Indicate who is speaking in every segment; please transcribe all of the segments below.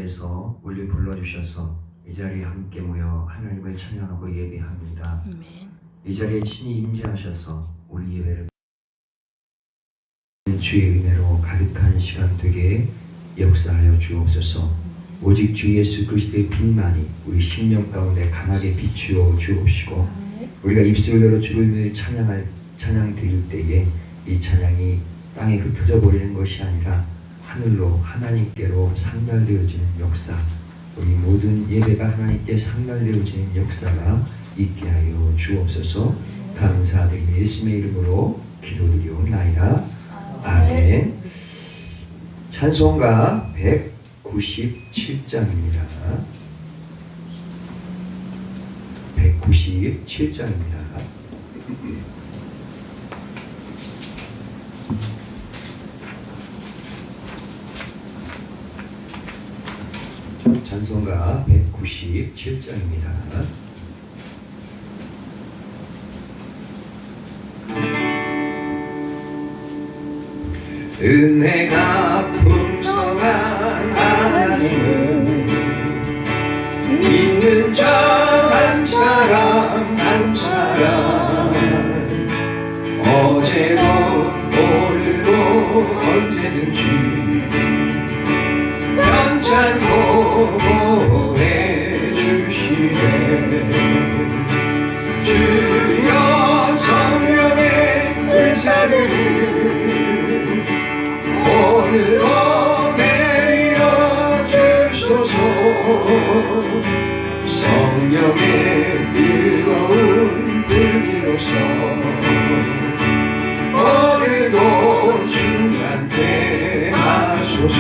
Speaker 1: 자리에서 우리 불러주셔서 이 자리에 함께 모여 하나님을 찬양하고 예배합니다. 이 자리에 친히 임재하셔서 우리 예배를 주의 은혜로 가득한 시간 되게 역사하여 주옵소서. 오직 주 예수 그리스도의 빛만이 우리 심령 가운데 강하게 비추어 주옵시고, 우리가 입술대로 주를 늘 찬양 드릴 때에 이 찬양이 땅에 흩어져 버리는 것이 아니라 하늘로 하나님께로 상달되어지는 역사, 우리 모든 예배가 하나님께 상달되어지는 역사가 있게 하여 주옵소서. 감사드리며 예수님의 이름으로 기도드리옵나이다. 아멘. 찬송가 197장입니다. 197장입니다. 찬송가 197장입니다. 은혜가 풍성한 하나님은 믿는 자 한 사람 한 사람, 어제도 오늘도 언제든지 편찮고 보내주시네. 주여 성령의 은사들을 오늘도 내려 주소서. 성령의 뜨거운 불길로서 오늘도 충만케 하소서.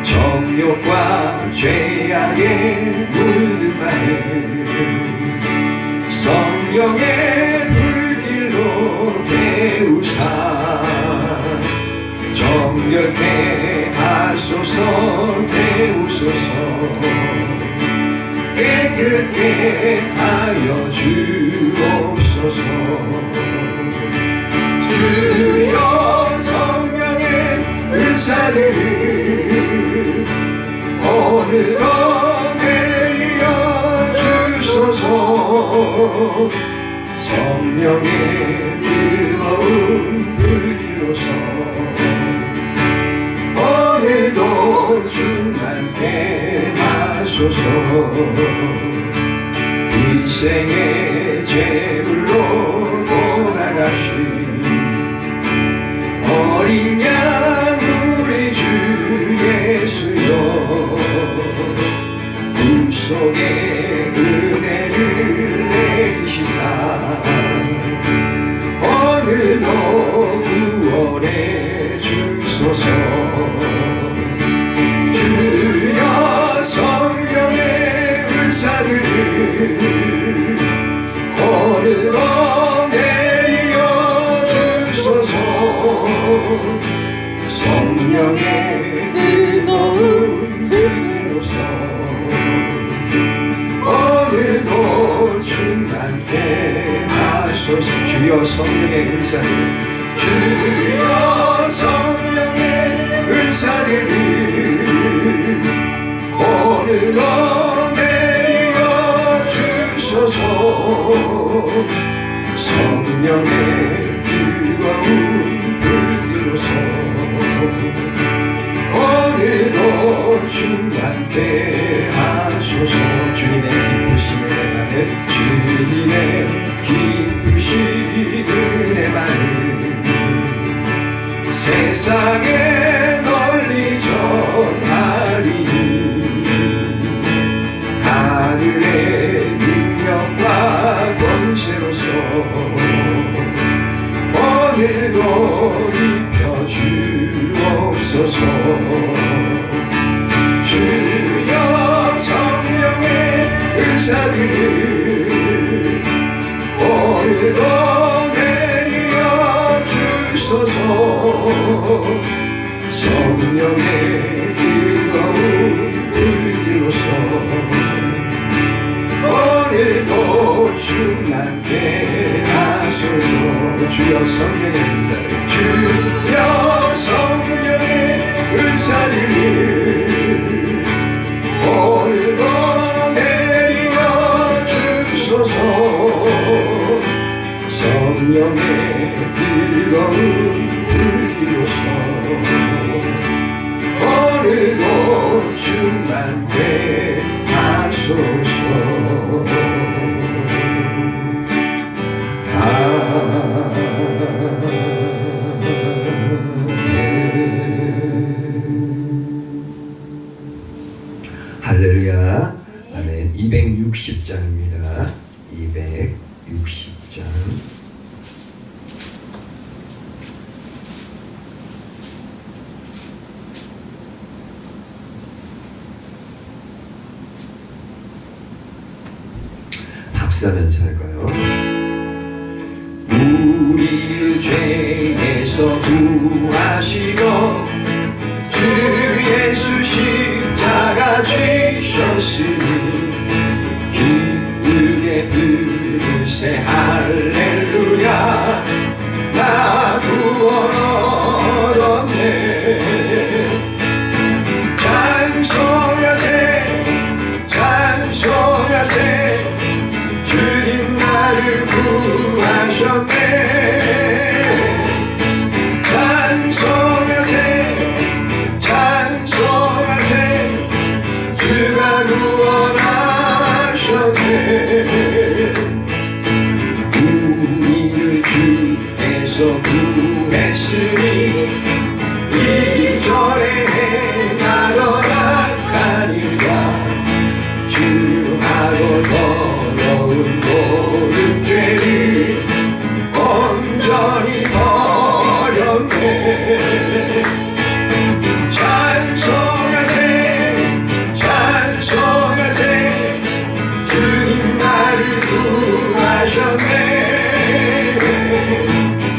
Speaker 1: 정욕과 죄악의 물든 마음 성령의 불길로 태우사 정결케 하소서. 태우소서. 깨끗게 하여 주옵소서. 주여 성령의 은사들을 오늘도 내려 주소서. 성령의 뜨거운 불길로서 오늘도 충만케 하소서. 인생의 제물로 돌아가신 어린 양 우리 주 예수여, 꿈속에 은혜를 내리시사 오늘도 구원해 주소서. 주여 성령의 은사들을 오늘도 내려 주소서. 성령의 뜨거운 불로서 오늘도 충만케 하소서. 주여 성령의 은사를 주여 성령의 은사들을 오늘도 내려 주소서. 성령의 뜨거운 불길로서 오늘도 충만케 하소서. 주님의 기쁘신 은혜만을 주님의 기쁘신 은혜만을 세상에 널리 전하리니 하늘의 능력과 권세로서 오늘도 입혀 주옵소서. 주여 성령의 은사들을 오늘도 내려 주소서. 성령의 뜨거운 불길로서 오늘도 충만케 하소서. 주여 성령의 은사를 주여 성령의 은사들을 주만 되하소서. 할렐루야. 아멘. 260장입니다. 260장. 박수하면서 할까요? 우리를 죄에서 구하시고 주 예수 십자가 지셨으니 기쁘게 부르세 할렐루야. 나 구원 얻었네. 찬송하세 찬송하세 주님 나를 구하셨네. 찬송하세 찬송하세 주가 구원하셨네. 우리를 주에서 구했으니 이전에 행하던 악한 일과 주하고 더러운 모든 죄를 온전히 버렸네. 찬송하세 찬송하세 주님 나를 구하셨네.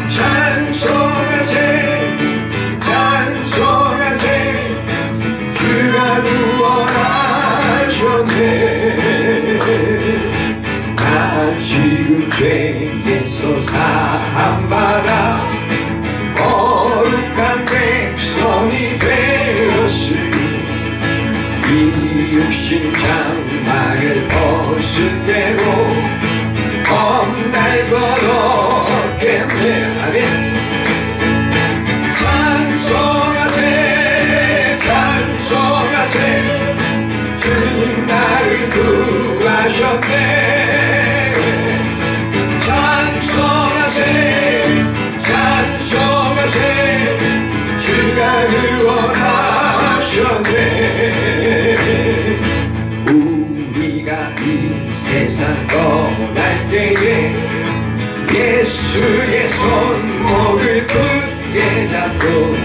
Speaker 1: 찬송하세 찬송하세 주가 구원하셨네. 나 지금 죄에서 사함받아 거룩한 백성이 되었으니 이 육신 장막을 벗을 때로 겁날 것 없겠네. 아멘. 찬송하세 찬송하세 주님 나를 구하셨네. 찬송하세 찬송하세 주가 구원하셨네. 우리가 이 세상 떠날 때에 예수의 손목을 굳게 잡고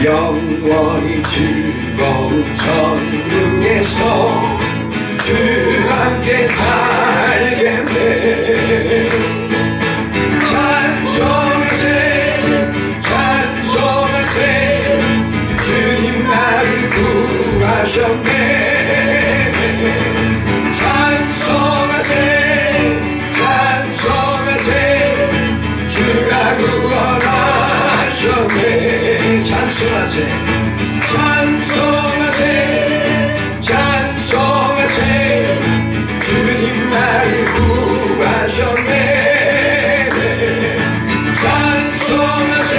Speaker 1: 영원히 즐거운 천국에서 주와 함께 살겠네. 찬송하세 찬송하세 주님 나를 구하셨네. 찬송하세 찬송하세 주가 구원하셨네. 찬송하세 찬송하세 찬송하세 주님 나를 구하셨네. 찬송하세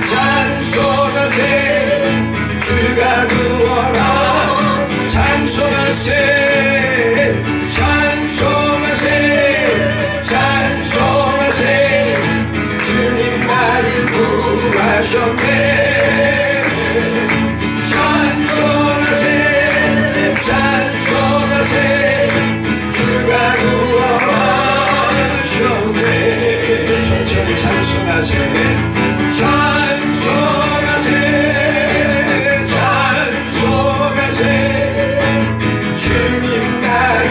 Speaker 1: 찬송하세 주가 구원하. 찬송하세 찬송하세 찬송하세 주님 나를 구하셨네. 찬송하세 찬송하세 주가 구원하셨네. 천천히 찬송하세 찬송하세 찬송하세 주님 나를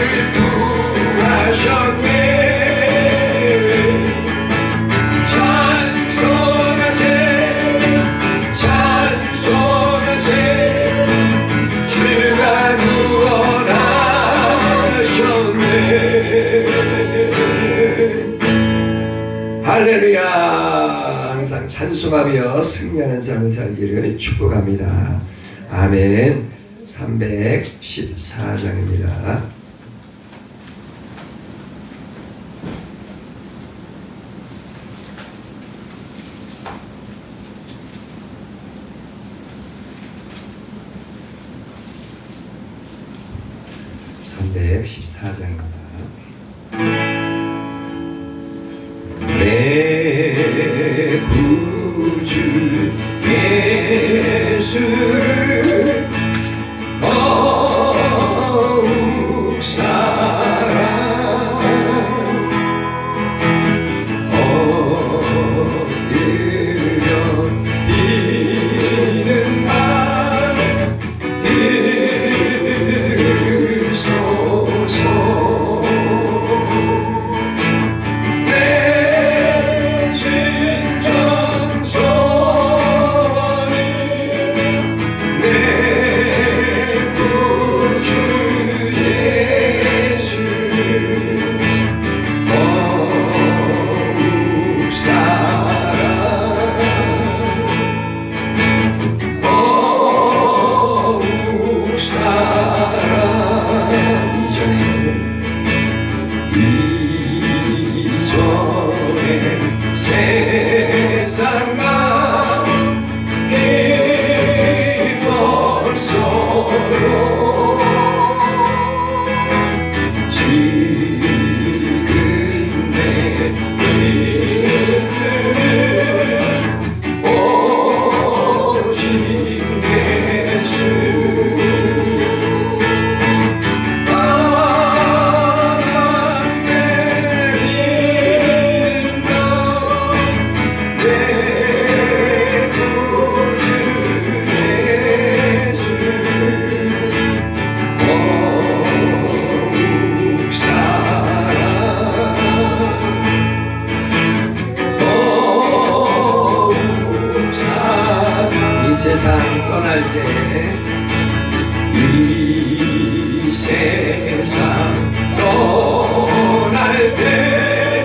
Speaker 1: 구하셨네. 찬송하세 찬송하세 주가 구원하셨네. 할렐루야. 항상 찬송하며 승리하는 삶을 살기를 축복합니다. 아멘. 314장입니다. 314장입니다. 내 구주 예수를 더욱 사랑 얻으려 이는 날 들으소서. 내 진정성을 내 구주 예수를 더욱 사랑 더욱 사랑. 이전에 세상과 벌써로 지금 내 이름은 오직 예수. 이 세상 떠날 때, 이 세상 떠날 때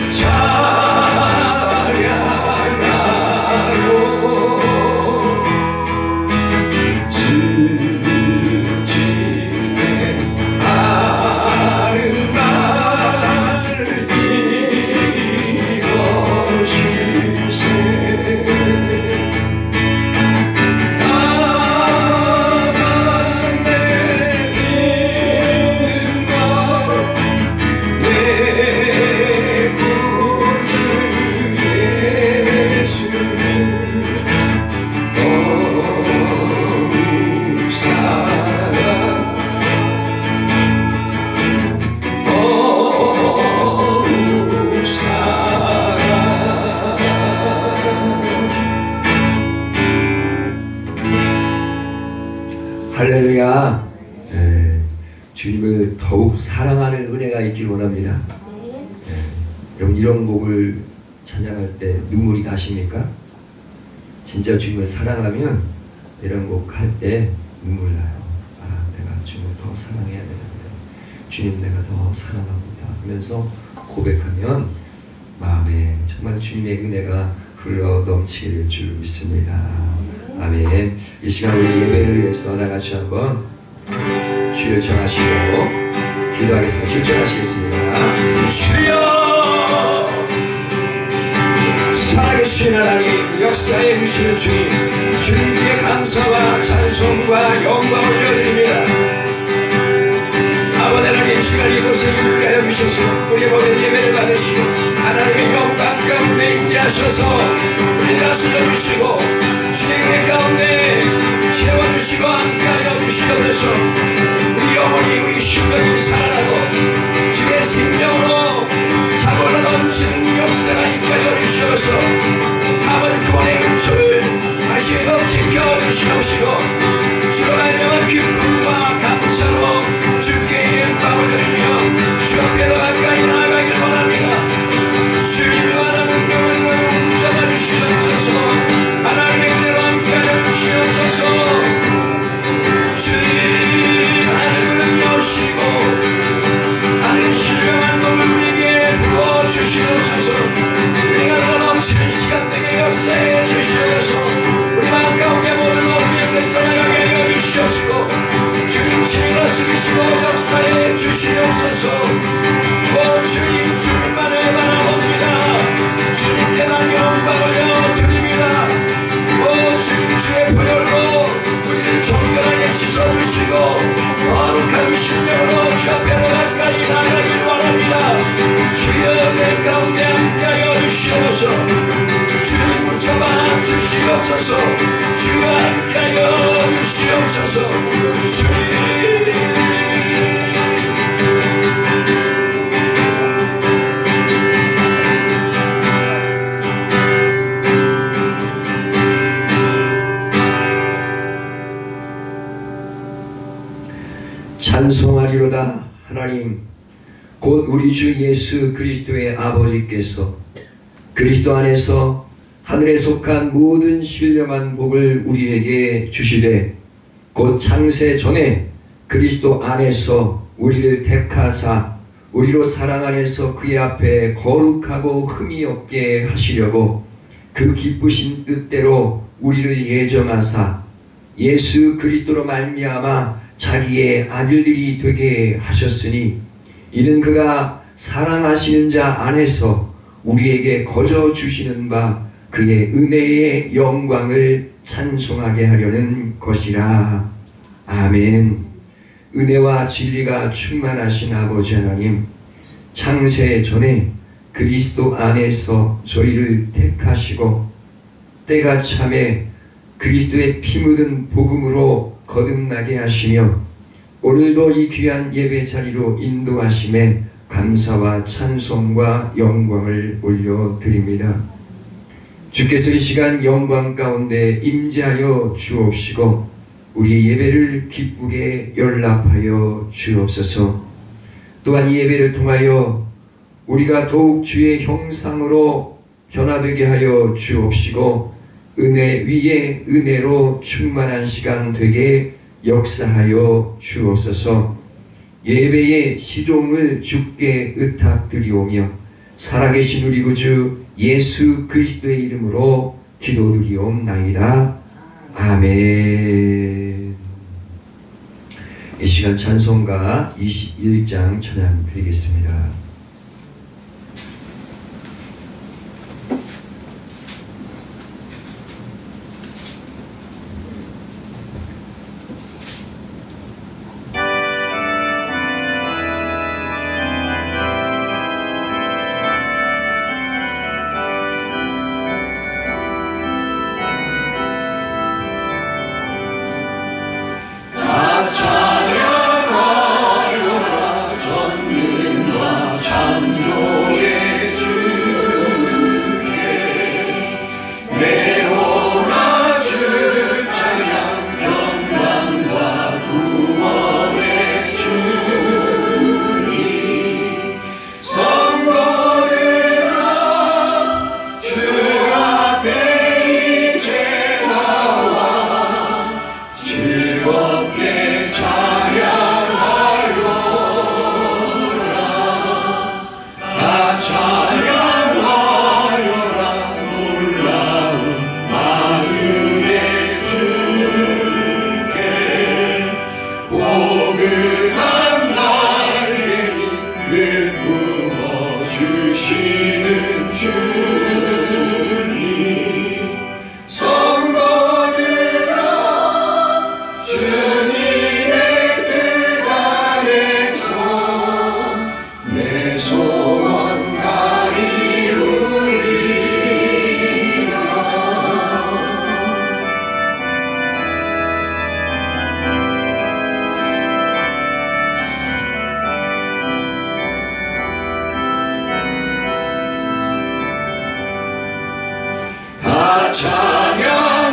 Speaker 1: 찬양하로 주님의 아름다운 이루어주세. 할렐루야. 주님을 더욱 사랑하는 은혜가 있길 원합니다. 여러분, 이런 곡을 찬양할 때 눈물이 나십니까? 진짜 주님을 사랑하면 이런 곡 할 때 눈물 나요. 아, 내가 주님을 더 사랑해야 되는데, 주님 내가 더 사랑합니다 하면서 고백하면 마음에 정말 주님의 은혜가 흘러 넘치게 될 줄 믿습니다. 아멘. 이 시간 우리 예배를 위해서 나같이 한번 주를 청하시고 기도하겠습니다. 출전하시겠습니다. 주여, 살아계신 하나님, 역사에 주시는 주님, 주님께 감사와 찬송과 영광을 올려드립니다. 아버지 하나님, 시간 이곳에 있게 하여 주셔서 우리 모든 예배를 받으시고 하나님의 영광 가운데 있게 하셔서 우리 다스려 주시고 주님의 가운데 채워주시고 함께하여 주시옵소서. 우리 영혼이, 우리 심령이 살아나고 주의 생명으로 차고로 넘치는 역사가 있게 하여 주시옵소서. 아버지, 그분의 은총을 다시 더 지켜주시옵시고 주로 말미암아 기쁨과 감사로 주께 영광을 드리며 주 앞에 더 가까이 나아가길 원합니다. 주님을 원하는 영혼을 잡아주시옵소서. 하나님의 은혜로 함께하여 주시옵소서. 주님, 하늘을 여시고 하늘 신령한 몸을 우리에게 부어주시옵소서. 우리가 더 넘치는 시간 내게 역사해 주시옵소서. 우리 마음 가운데 모든 어둠을 떠나가게 하여 주시옵시고 주님 친히 쓰시고 역사해 주시옵소서. 오 주님, 주님만을 바라봅니다. 주님께만 영광을 드립니다. 오 주님, 주의 보혈로 우리를 정결하게 씻어주시고
Speaker 2: 거룩한 심령으로 주 앞에 가까이 나가길 원합니다. 주여 내 가운데 함께하여 주시옵소서. 주님 붙잡아 주시옵소서. 주와 함께하여 주시옵소서. 주님
Speaker 1: 찬송하리로다. 하나님 곧 우리 주 예수 그리스도의 아버지께서 그리스도 안에서 하늘에 속한 모든 신령한 복을 우리에게 주시되 곧 창세 전에 그리스도 안에서 우리를 택하사 우리로 사랑 안에서 그의 앞에 거룩하고 흠이 없게 하시려고 그 기쁘신 뜻대로 우리를 예정하사 예수 그리스도로 말미암아 자기의 아들들이 되게 하셨으니 이는 그가 사랑하시는 자 안에서 우리에게 거저 주시는 바 그의 은혜의 영광을 찬송하게 하려는 것이라. 아멘. 은혜와 진리가 충만하신 아버지 하나님, 창세 전에 그리스도 안에서 저희를 택하시고 때가 참에 그리스도의 피 묻은 복음으로 거듭나게 하시며 오늘도 이 귀한 예배 자리로 인도하심에 감사와 찬송과 영광을 올려드립니다. 주께서 이 시간 영광 가운데 임재하여 주옵시고 우리 예배를 기쁘게 연락하여 주옵소서. 또한 이 예배를 통하여 우리가 더욱 주의 형상으로 변화되게 하여 주옵시고 은혜 위에 은혜로 충만한 시간 되게 역사하여 주옵소서. 예배의 시종을 주께 의탁드리오며 살아계신 우리 구주 예수 그리스도의 이름으로 기도드리옵나이다. 아멘. 이 시간 찬송가 21장 찬양 드리겠습니다.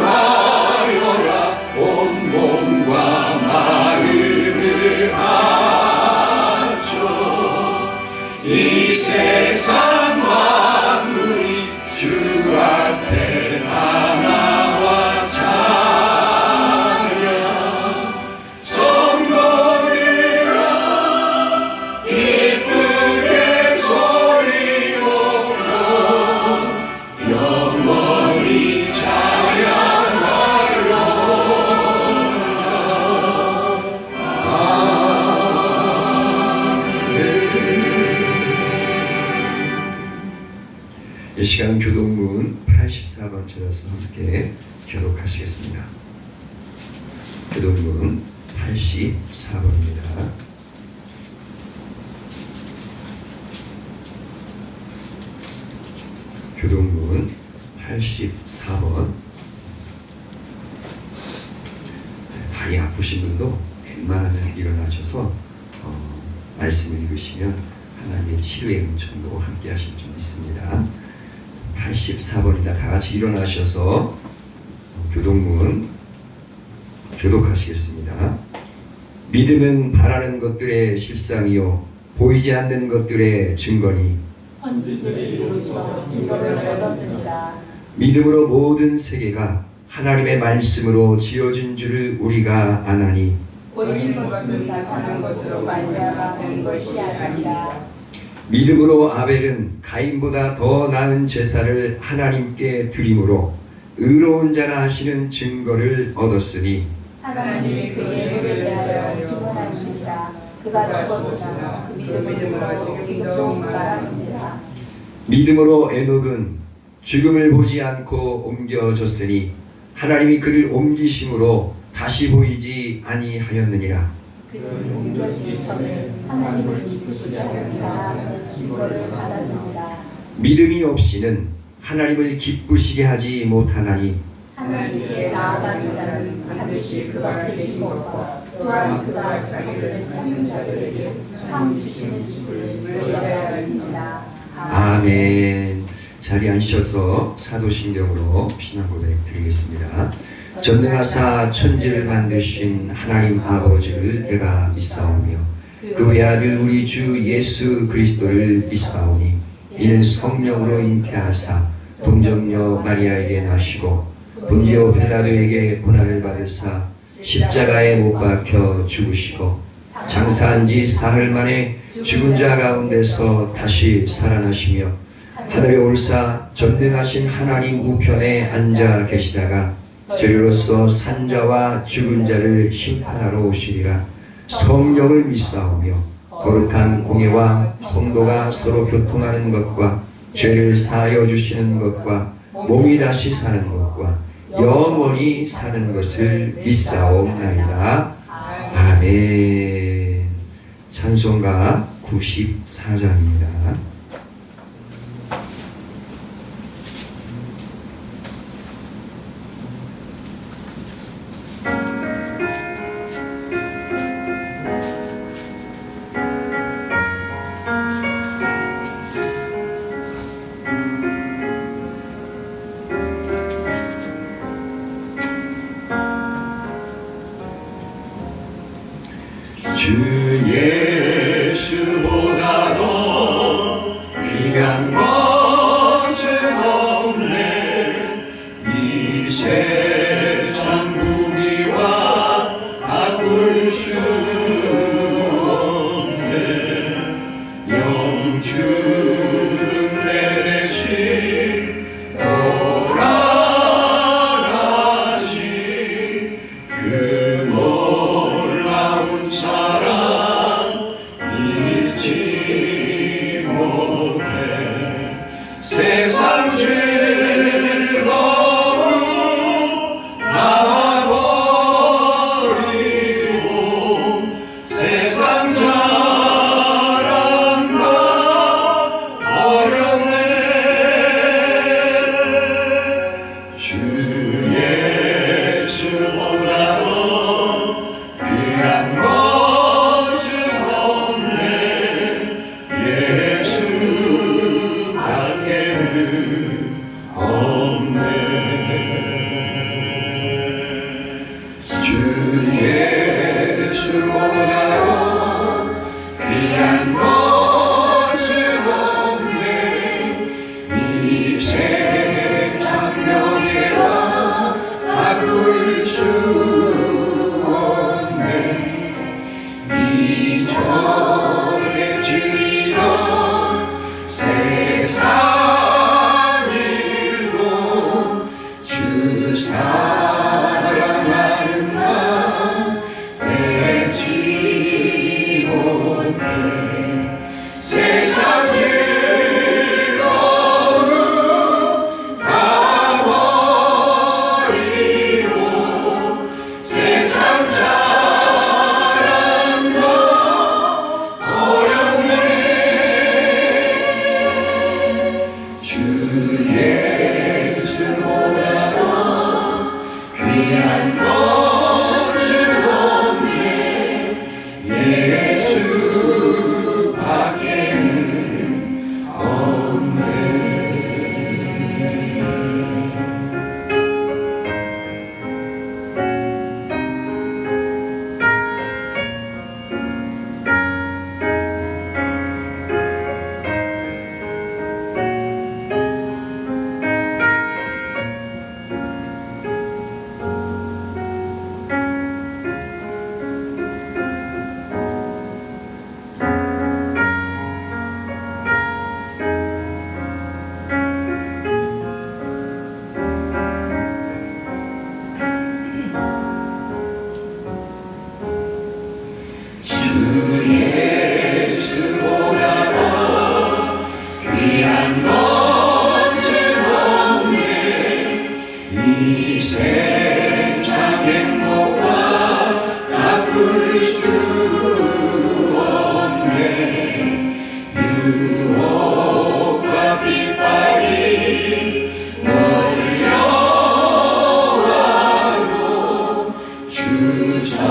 Speaker 2: 찬양하여라 온 몸과 마음을 바쳐 이 세상 만물이 주 앞에 다 나와 찬양 성도들아 기쁘게 소리 높여 영원히
Speaker 1: 이 시간 교동문 84번 찾아서 함께 기록하시겠습니다. 교동문 84번입니다. 교동문 84번. 다리 아프신 분도 웬만하면 일어나셔서 말씀을 읽으시면 하나님의 치료의 은총도 함께 하실 줄 믿습니다. 84번입니다. 다 같이 일어나셔서 교동문 교독하시겠습니다. 믿음은 바라는 것들의 실상이요 보이지 않는 것들의 증거니
Speaker 3: 선지들이 이로써 증거를 얻었느니라.
Speaker 1: 믿음으로 모든 세계가 하나님의 말씀으로 지어진 줄을 우리가 아나니
Speaker 3: 보이는 것은 나타난 것으로 말미암아 된 것이 아니라.
Speaker 1: 믿음으로 아벨은 가인보다 더 나은 제사를 하나님께 드림으로 의로운 자라 하시는 증거를 얻었으니
Speaker 3: 하나님이 그의 행위에 대하여 증언하십니다. 그가 죽었으나 그 믿음으로 지금도 말합니다.
Speaker 1: 믿음으로 에녹은 죽음을 보지 않고 옮겨졌으니 하나님이 그를 옮기심으로 다시 보이지 아니하였느니라.
Speaker 3: 그는 옮겨지기 전에 하나님을 기쁘시게 하는 자라 증거를 받았느니라.
Speaker 1: 믿음이 없이는 하나님을 기쁘시게 하지 못하나니
Speaker 3: 하나님께 나아가는 자는 반드시 그가 계신 것과 또한 그가 자기를 찾는 자들에게 상 주시는 짓을 믿어야 할지니라.
Speaker 1: 아멘. 자리에 앉으셔서 사도신경으로 신앙 고백 드리겠습니다. 전능하사 천지를 만드신 하나님 아버지를 내가 믿사오며 그의 아들 우리 주 예수 그리스도를 믿사오니 이는 성령으로 잉태하사 동정녀 마리아에게 나시고 본디오 빌라도에게 고난을 받으사 십자가에 못 박혀 죽으시고 장사한 지 사흘 만에 죽은 자 가운데서 다시 살아나시며 하늘에 올사 전능하신 하나님 우편에 앉아 계시다가 저리로서 산자와 죽은 자를 심판하러 오시리라. 성령을 믿사오며 거룩한 공예와 성도가 서로 교통하는 것과 죄를 사하여 주시는 것과 몸이 다시 사는 것과 영원히 사는 것을 믿사옵나이다. 아멘. 찬송가 94장입니다.
Speaker 2: 주 예수보다도 귀한 것은 없네. 이 세상 무기와 바꿀 수 없네. 영주는 내 대신 돌아가시 그 놀라운 사랑 잊지 못해. 세상 즐거움 놔버리고 세상 자랑과 어렵네. 주 예수보다도 귀한 것은 없네. 예수 밖에는 없네. 주 예수보다도 귀한 것은 없네. 이 세상 명예와 바꿀 수 없네. 이전에 지리던 세상 일도 주 사랑하는 맘 잊지 못해. 세상 즐거움 다 버리고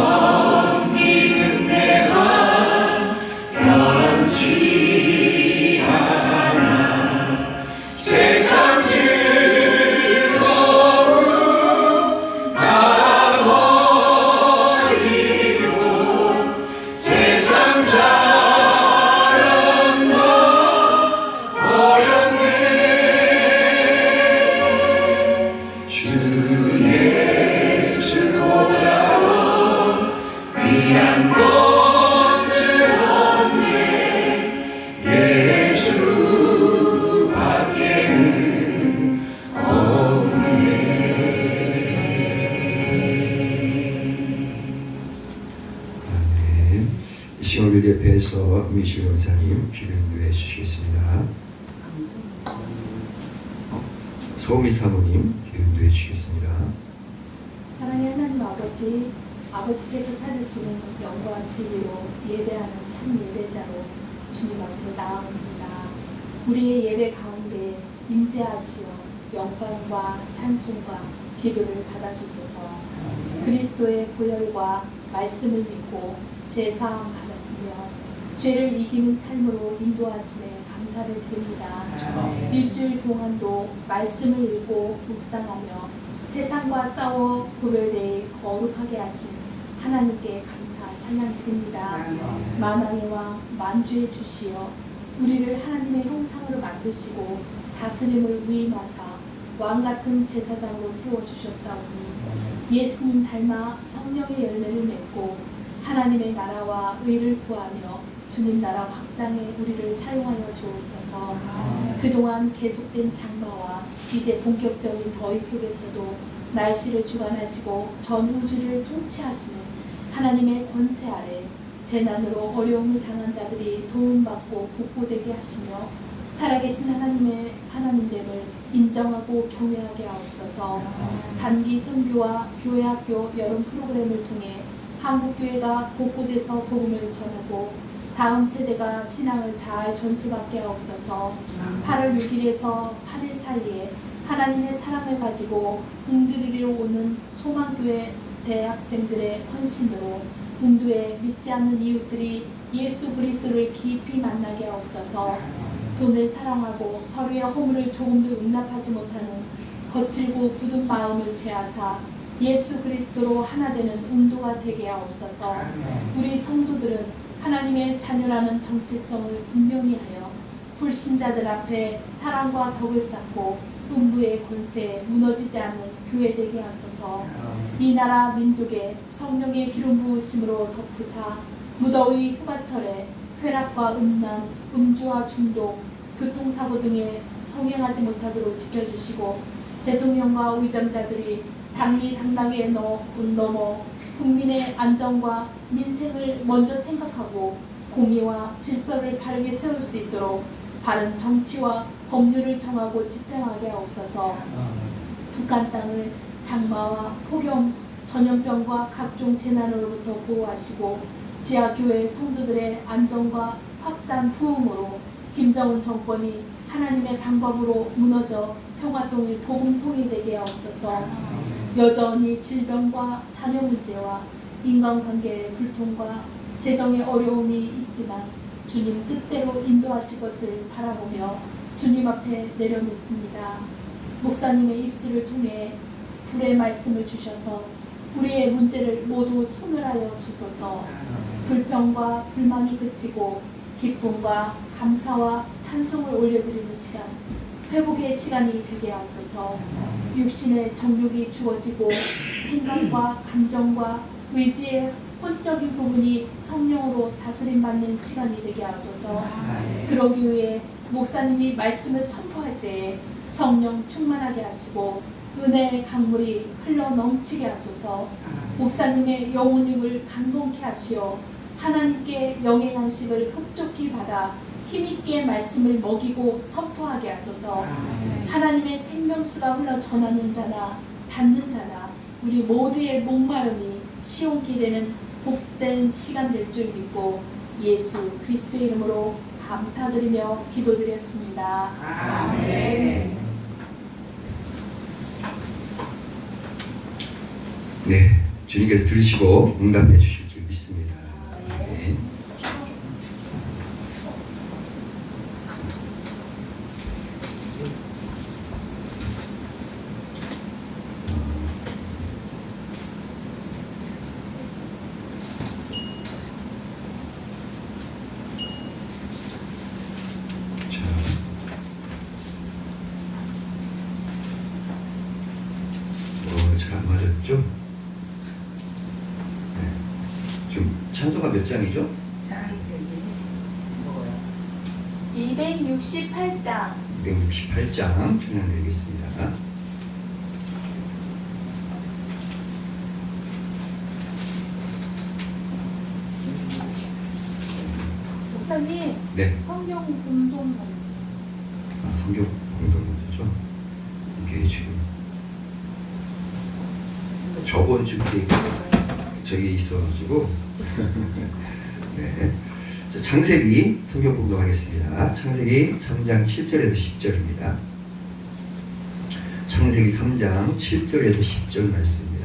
Speaker 2: 섬기는 내 맘 변치 않아. 세상 즐거움 알아버리고 세상 자랑도 어렵네. 주 예수보다 귀한 것은 없네. 예수밖에는
Speaker 1: 아멘. 이 시간 우리 옆에서 미실 원사님 기도 인도해 주시겠습니다. 소미 사모님 기도 인도해 주시겠습니다.
Speaker 3: 사랑의 하나님 아버지, 아버지께서 찾으시는 영과 진리로 예배하는 참 예배자로 주님 앞에 나아옵니다. 우리의 예배 가운데 임재하시어 영광과 찬송과 기도를 받아주소서. 그리스도의 보혈과 말씀을 믿고 제사함 받았으며 죄를 이기는 삶으로 인도하심에 감사를 드립니다. 일주일 동안도 말씀을 읽고 묵상하며 세상과 싸워 구별되이 거룩하게 하신 하나님께 감사 찬양 드립니다. 만왕의 왕 만주의 주시어 우리를 하나님의 형상으로 만드시고 다스림을 위임하사 왕같은 제사장으로 세워주셨사오니 예수님 닮아 성령의 열매를 맺고 하나님의 나라와 의를 구하며 주님 나라 확장에 우리를 사용하여 주옵소서. 그동안 계속된 장마와 이제 본격적인 더위 속에서도 날씨를 주관하시고 전 우주를 통치하시는 하나님의 권세 아래 재난으로 어려움을 당한 자들이 도움받고 복구되게 하시며 살아계신 하나님의 하나님됨을 인정하고 경외하게 하옵소서. 단기 선교와 교회학교 여름 프로그램을 통해 한국교회가 곳곳에서 복음을 전하고 다음 세대가 신앙을 잘 전수받게 하옵소서. 8월 6일에서 8일 사이에 하나님의 사랑을 가지고 웅두리로 오는 소망교회 대학생들의 헌신으로 웅두에 믿지 않는 이웃들이 예수 그리스도를 깊이 만나게 하옵소서. 돈을 사랑하고 서로의 허물을 조금도 용납하지 못하는 거칠고 굳은 마음을 제하사 예수 그리스도로 하나 되는 웅두가 되게 하옵소서. 우리 성도들은 하나님의 자녀라는 정체성을 분명히 하여 불신자들 앞에 사랑과 덕을 쌓고 음부의 권세에 무너지지 않는 교회 되게 하소서. 이 나라 민족의 성령의 기름 부으심으로 덮으사 무더위 휴가철에 쾌락과 음란, 음주와 중독, 교통사고 등에 성행하지 못하도록 지켜주시고 대통령과 위정자들이 당당하게 넘어 국민의 안전과 민생을 먼저 생각하고 공의와 질서를 바르게 세울 수 있도록 바른 정치와 법률을 정하고 집행하게 하옵소서. 북한 땅을 장마와 폭염, 전염병과 각종 재난으로부터 보호하시고 지하교회 성도들의 안전과 확산 부흥으로 김정은 정권이 하나님의 방법으로 무너져 평화통일 복음통이 되게 하옵소서. 여전히 질병과 자녀 문제와 인간관계의 불통과 재정의 어려움이 있지만 주님 뜻대로 인도하실 것을 바라보며 주님 앞에 내려놓습니다. 목사님의 입술을 통해 불의 말씀을 주셔서 우리의 문제를 모두 소멸하여 주소서. 불평과 불만이 그치고 기쁨과 감사와 찬송을 올려드리는 시간, 회복의 시간이 되게 하소서. 육신의 정욕이 주어지고 생각과 감정과 의지의 혼적인 부분이 성령으로 다스림받는 시간이 되게 하소서. 그러기 위해 목사님이 말씀을 선포할 때에 성령 충만하게 하시고 은혜의 강물이 흘러 넘치게 하소서. 목사님의 영혼육을 감동케 하시어 하나님께 영의 양식을 흡족히 받아 힘있게 말씀을 먹이고 선포하게 하소서. 하나님의 생명수가 흘러 전하는 자나 받는 자나 우리 모두의 목마름이 시원케 되는 복된 시간 될 줄 믿고 예수 그리스도의 이름으로 감사드리며 기도드렸습니다.
Speaker 1: 네, 주님께서 들으시고 응답해 주실 줄 믿습니다. 네. 자, 잘 안 맞았죠? 네. 지금 찬송가 몇 장이죠?
Speaker 3: 268장.
Speaker 1: 268장 찬양 드리겠습니다.
Speaker 3: 목사님,
Speaker 1: 네.
Speaker 3: 성경 공동 먼저.
Speaker 1: 성경 공동 문제죠. 이게 지금 저번 주에 저기 있어가지고 네. 자, 창세기 성경 공동하겠습니다. 창세기 3장 7절에서 10절입니다. 창세기 3장 7절에서 10절 말씀입니다.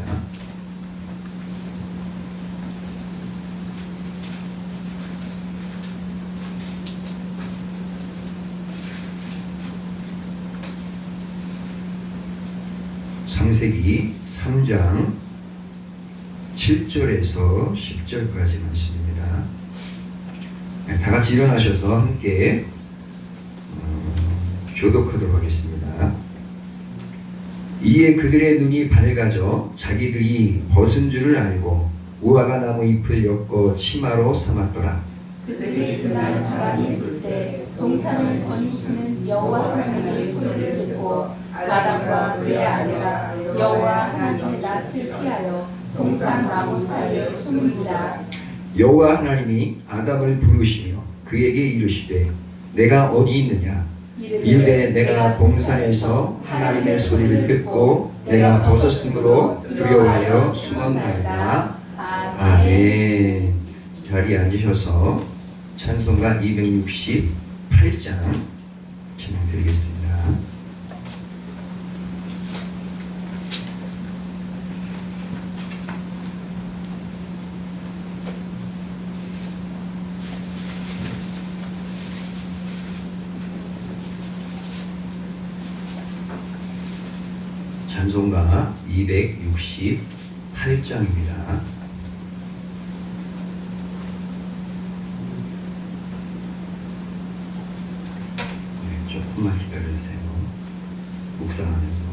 Speaker 1: 창세기 3장 7절에서 10절까지 말씀입니다. 네, 다 같이 일어나셔서 함께 교독하도록 하겠습니다. 이에 그들의 눈이 밝아져 자기들이 벗은 줄을 알고 무화과 나무 잎을 엮어 치마로 삼았더라.
Speaker 3: 그들이 그날 바람이 불 때 동산을 거니시는 여호와 하나님의 소리를 듣고 아담과 그의 아내가 여호와 하나님의 낯을 피하여 동산 나무 사이에 숨은지라.
Speaker 1: 여호와 하나님이 아담을 부르시며 그에게 이르시되 내가 어디 있느냐? 이르되 내가 동산에서 하나님의 소리를 듣고 내가 벗었으므로 두려워하여 숨었나이다. 아멘. 자리에 앉으셔서 찬송가 268장 찬양 드리겠습니다. 찬송가 268장입니다. 네, 조금만 기다려주세요. 묵상하면서.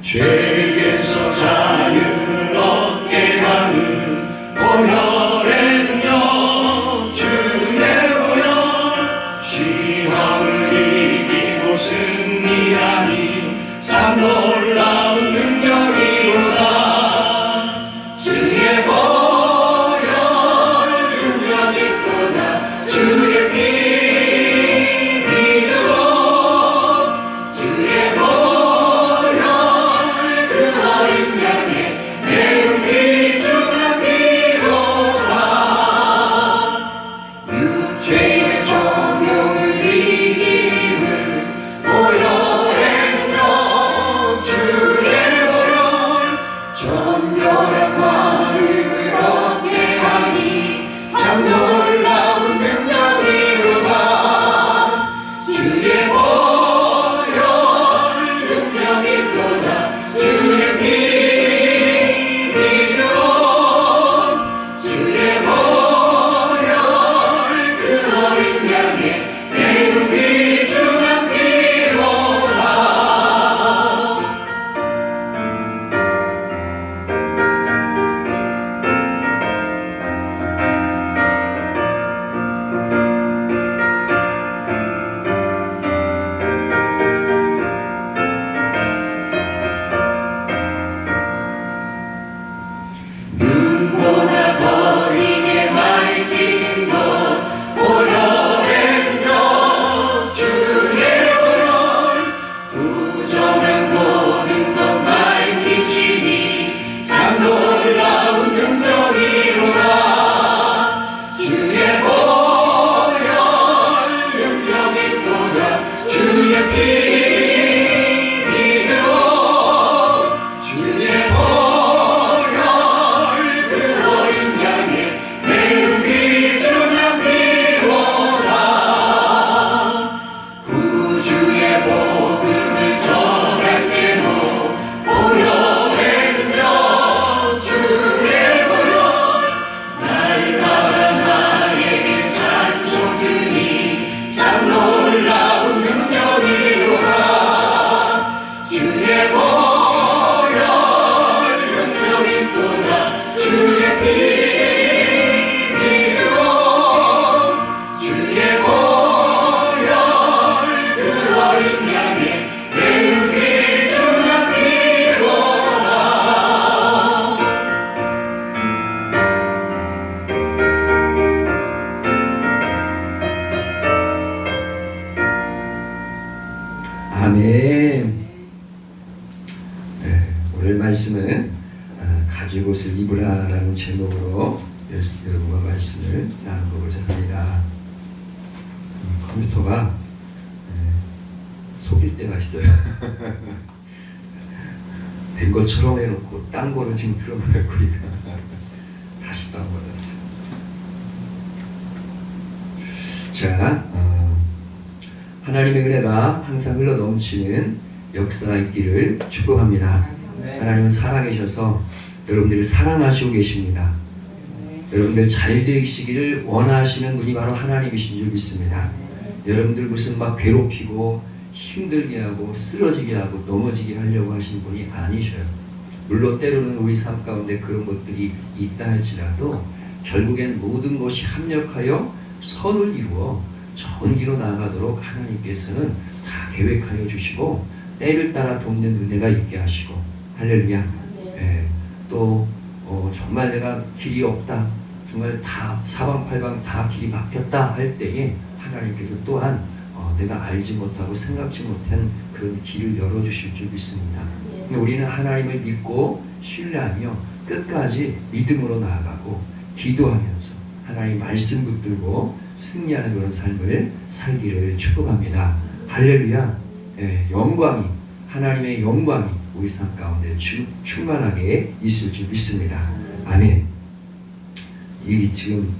Speaker 2: 죄에서 자유를 얻게 하는 보혈의 능력 주의 보혈 시험을 이기고 승리하니 참 놀라운 능력이로다. 주의 보혈 능력 있도다. 주의 피 믿음 주의 보혈 그 어린 양의
Speaker 1: 나눌 말씀은 가죽 옷을 입으라라는 제목으로 여러분과 말씀을 나눠보고자 합니다. 컴퓨터가 속일 때가 있어요. 된 것처럼 해놓고 딴 거를 지금 틀어버렸고 다시 다운받았어요. 자, 하나님의 은혜가 항상 흘러 넘치는 역사가 있기를 축복합니다. 하나님은 살아계셔서 여러분들을 사랑하시고 계십니다. 여러분들 잘 되시기를 원하시는 분이 바로 하나님이신 줄 믿습니다. 여러분들 무슨 막 괴롭히고 힘들게 하고 쓰러지게 하고 넘어지게 하려고 하시는 분이 아니셔요. 물론 때로는 우리 삶 가운데 그런 것들이 있다 할지라도 결국엔 모든 것이 합력하여 선을 이루어 좋은 길로 나아가도록 하나님께서는 다 계획하여 주시고 때를 따라 돕는 은혜가 있게 하시고 할렐루야. 또 정말 내가 길이 없다, 정말 다 사방팔방 다 길이 막혔다 할 때에 하나님께서 또한 내가 알지 못하고 생각지 못한 그런 길을 열어주실 줄 믿습니다. 우리는 하나님을 믿고 신뢰하며 끝까지 믿음으로 나아가고 기도하면서 하나님 말씀 붙들고 승리하는 그런 삶을 살기를 축복합니다. 할렐루야. 영광이, 하나님의 영광이 우리 삶 가운데 충만하게 있을 줄 믿습니다. 아멘. 이 지금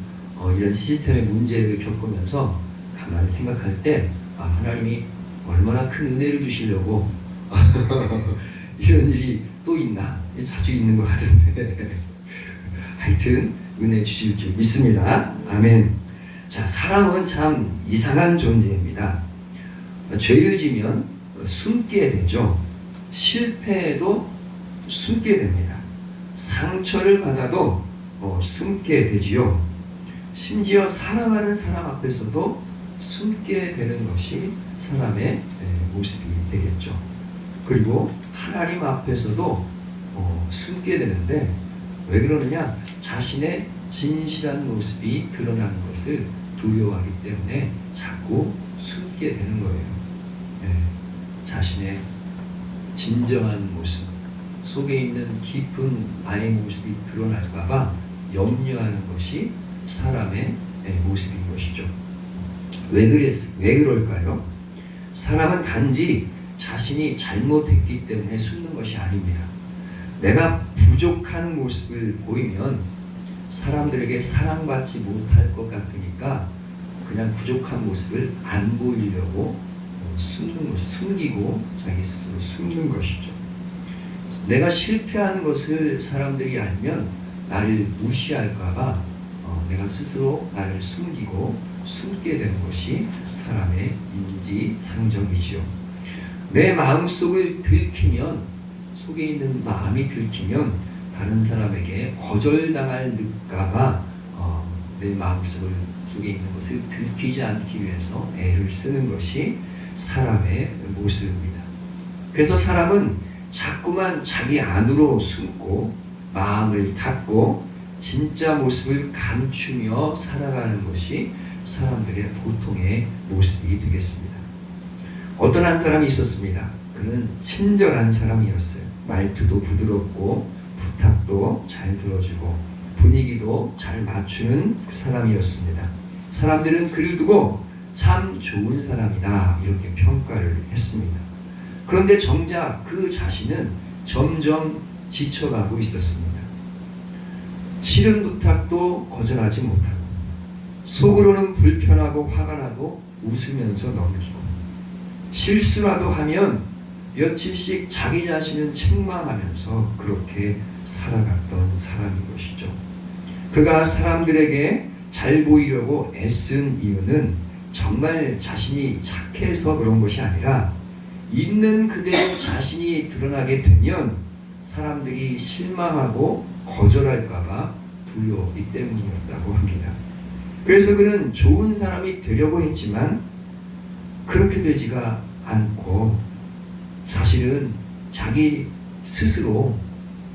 Speaker 1: 이런 시스템의 문제를 겪으면서 가만히 생각할 때 하나님이 얼마나 큰 은혜를 주시려고 이런 일이 또 있나? 자주 있는 것 같은데 하여튼 은혜 주실 줄 믿습니다. 아멘. 자, 사람은 참 이상한 존재입니다. 죄를 지면 숨게 되죠. 실패해도 숨게 됩니다. 상처를 받아도 숨게 되지요. 심지어 사랑하는 사람 앞에서도 숨게 되는 것이 사람의 모습이 되겠죠. 그리고 하나님 앞에서도 숨게 되는데 왜 그러느냐? 자신의 진실한 모습이 드러나는 것을 두려워하기 때문에 자꾸 숨게 되는 거예요. 자신의 진정한 모습 속에 있는 깊은 나의 모습이 드러날까봐 염려하는 것이 사람의 모습인 것이죠. 왜 그럴까요? 사람은 단지 자신이 잘못했기 때문에 숨는 것이 아닙니다. 내가 부족한 모습을 보이면 사람들에게 사랑받지 못할 것 같으니까 그냥 부족한 모습을 안 보이려고 숨는 것이, 숨기고 자기 스스로 숨는 것이죠. 내가 실패한 것을 사람들이 알면 나를 무시할까봐 내가 스스로 나를 숨기고 숨게 되는 것이 사람의 인지상정이지요. 내 마음속을 들키면, 속에 있는 마음이 들키면 다른 사람에게 거절당할까봐 내 마음속에 있는 것을 들키지 않기 위해서 애를 쓰는 것이 사람의 모습입니다. 그래서 사람은 자꾸만 자기 안으로 숨고 마음을 닫고 진짜 모습을 감추며 살아가는 것이 사람들의 보통의 모습이 되겠습니다. 어떤 한 사람이 있었습니다. 그는 친절한 사람이었어요. 말투도 부드럽고 부탁도 잘 들어주고 분위기도 잘 맞추는 사람이었습니다. 사람들은 그를 두고 참 좋은 사람이다 이렇게 평가를 했습니다. 그런데 정작 그 자신은 점점 지쳐가고 있었습니다. 싫은 부탁도 거절하지 못하고 속으로는 불편하고 화가 나도 웃으면서 넘기고 실수라도 하면 며칠씩 자기 자신은 책망하면서 그렇게 살아갔던 사람인 것이죠. 그가 사람들에게 잘 보이려고 애쓴 이유는 정말 자신이 착해서 그런 것이 아니라 있는 그대로 자신이 드러나게 되면 사람들이 실망하고 거절할까봐 두려웠기 때문이었다고 합니다. 그래서 그는 좋은 사람이 되려고 했지만 그렇게 되지가 않고 사실은 자기 스스로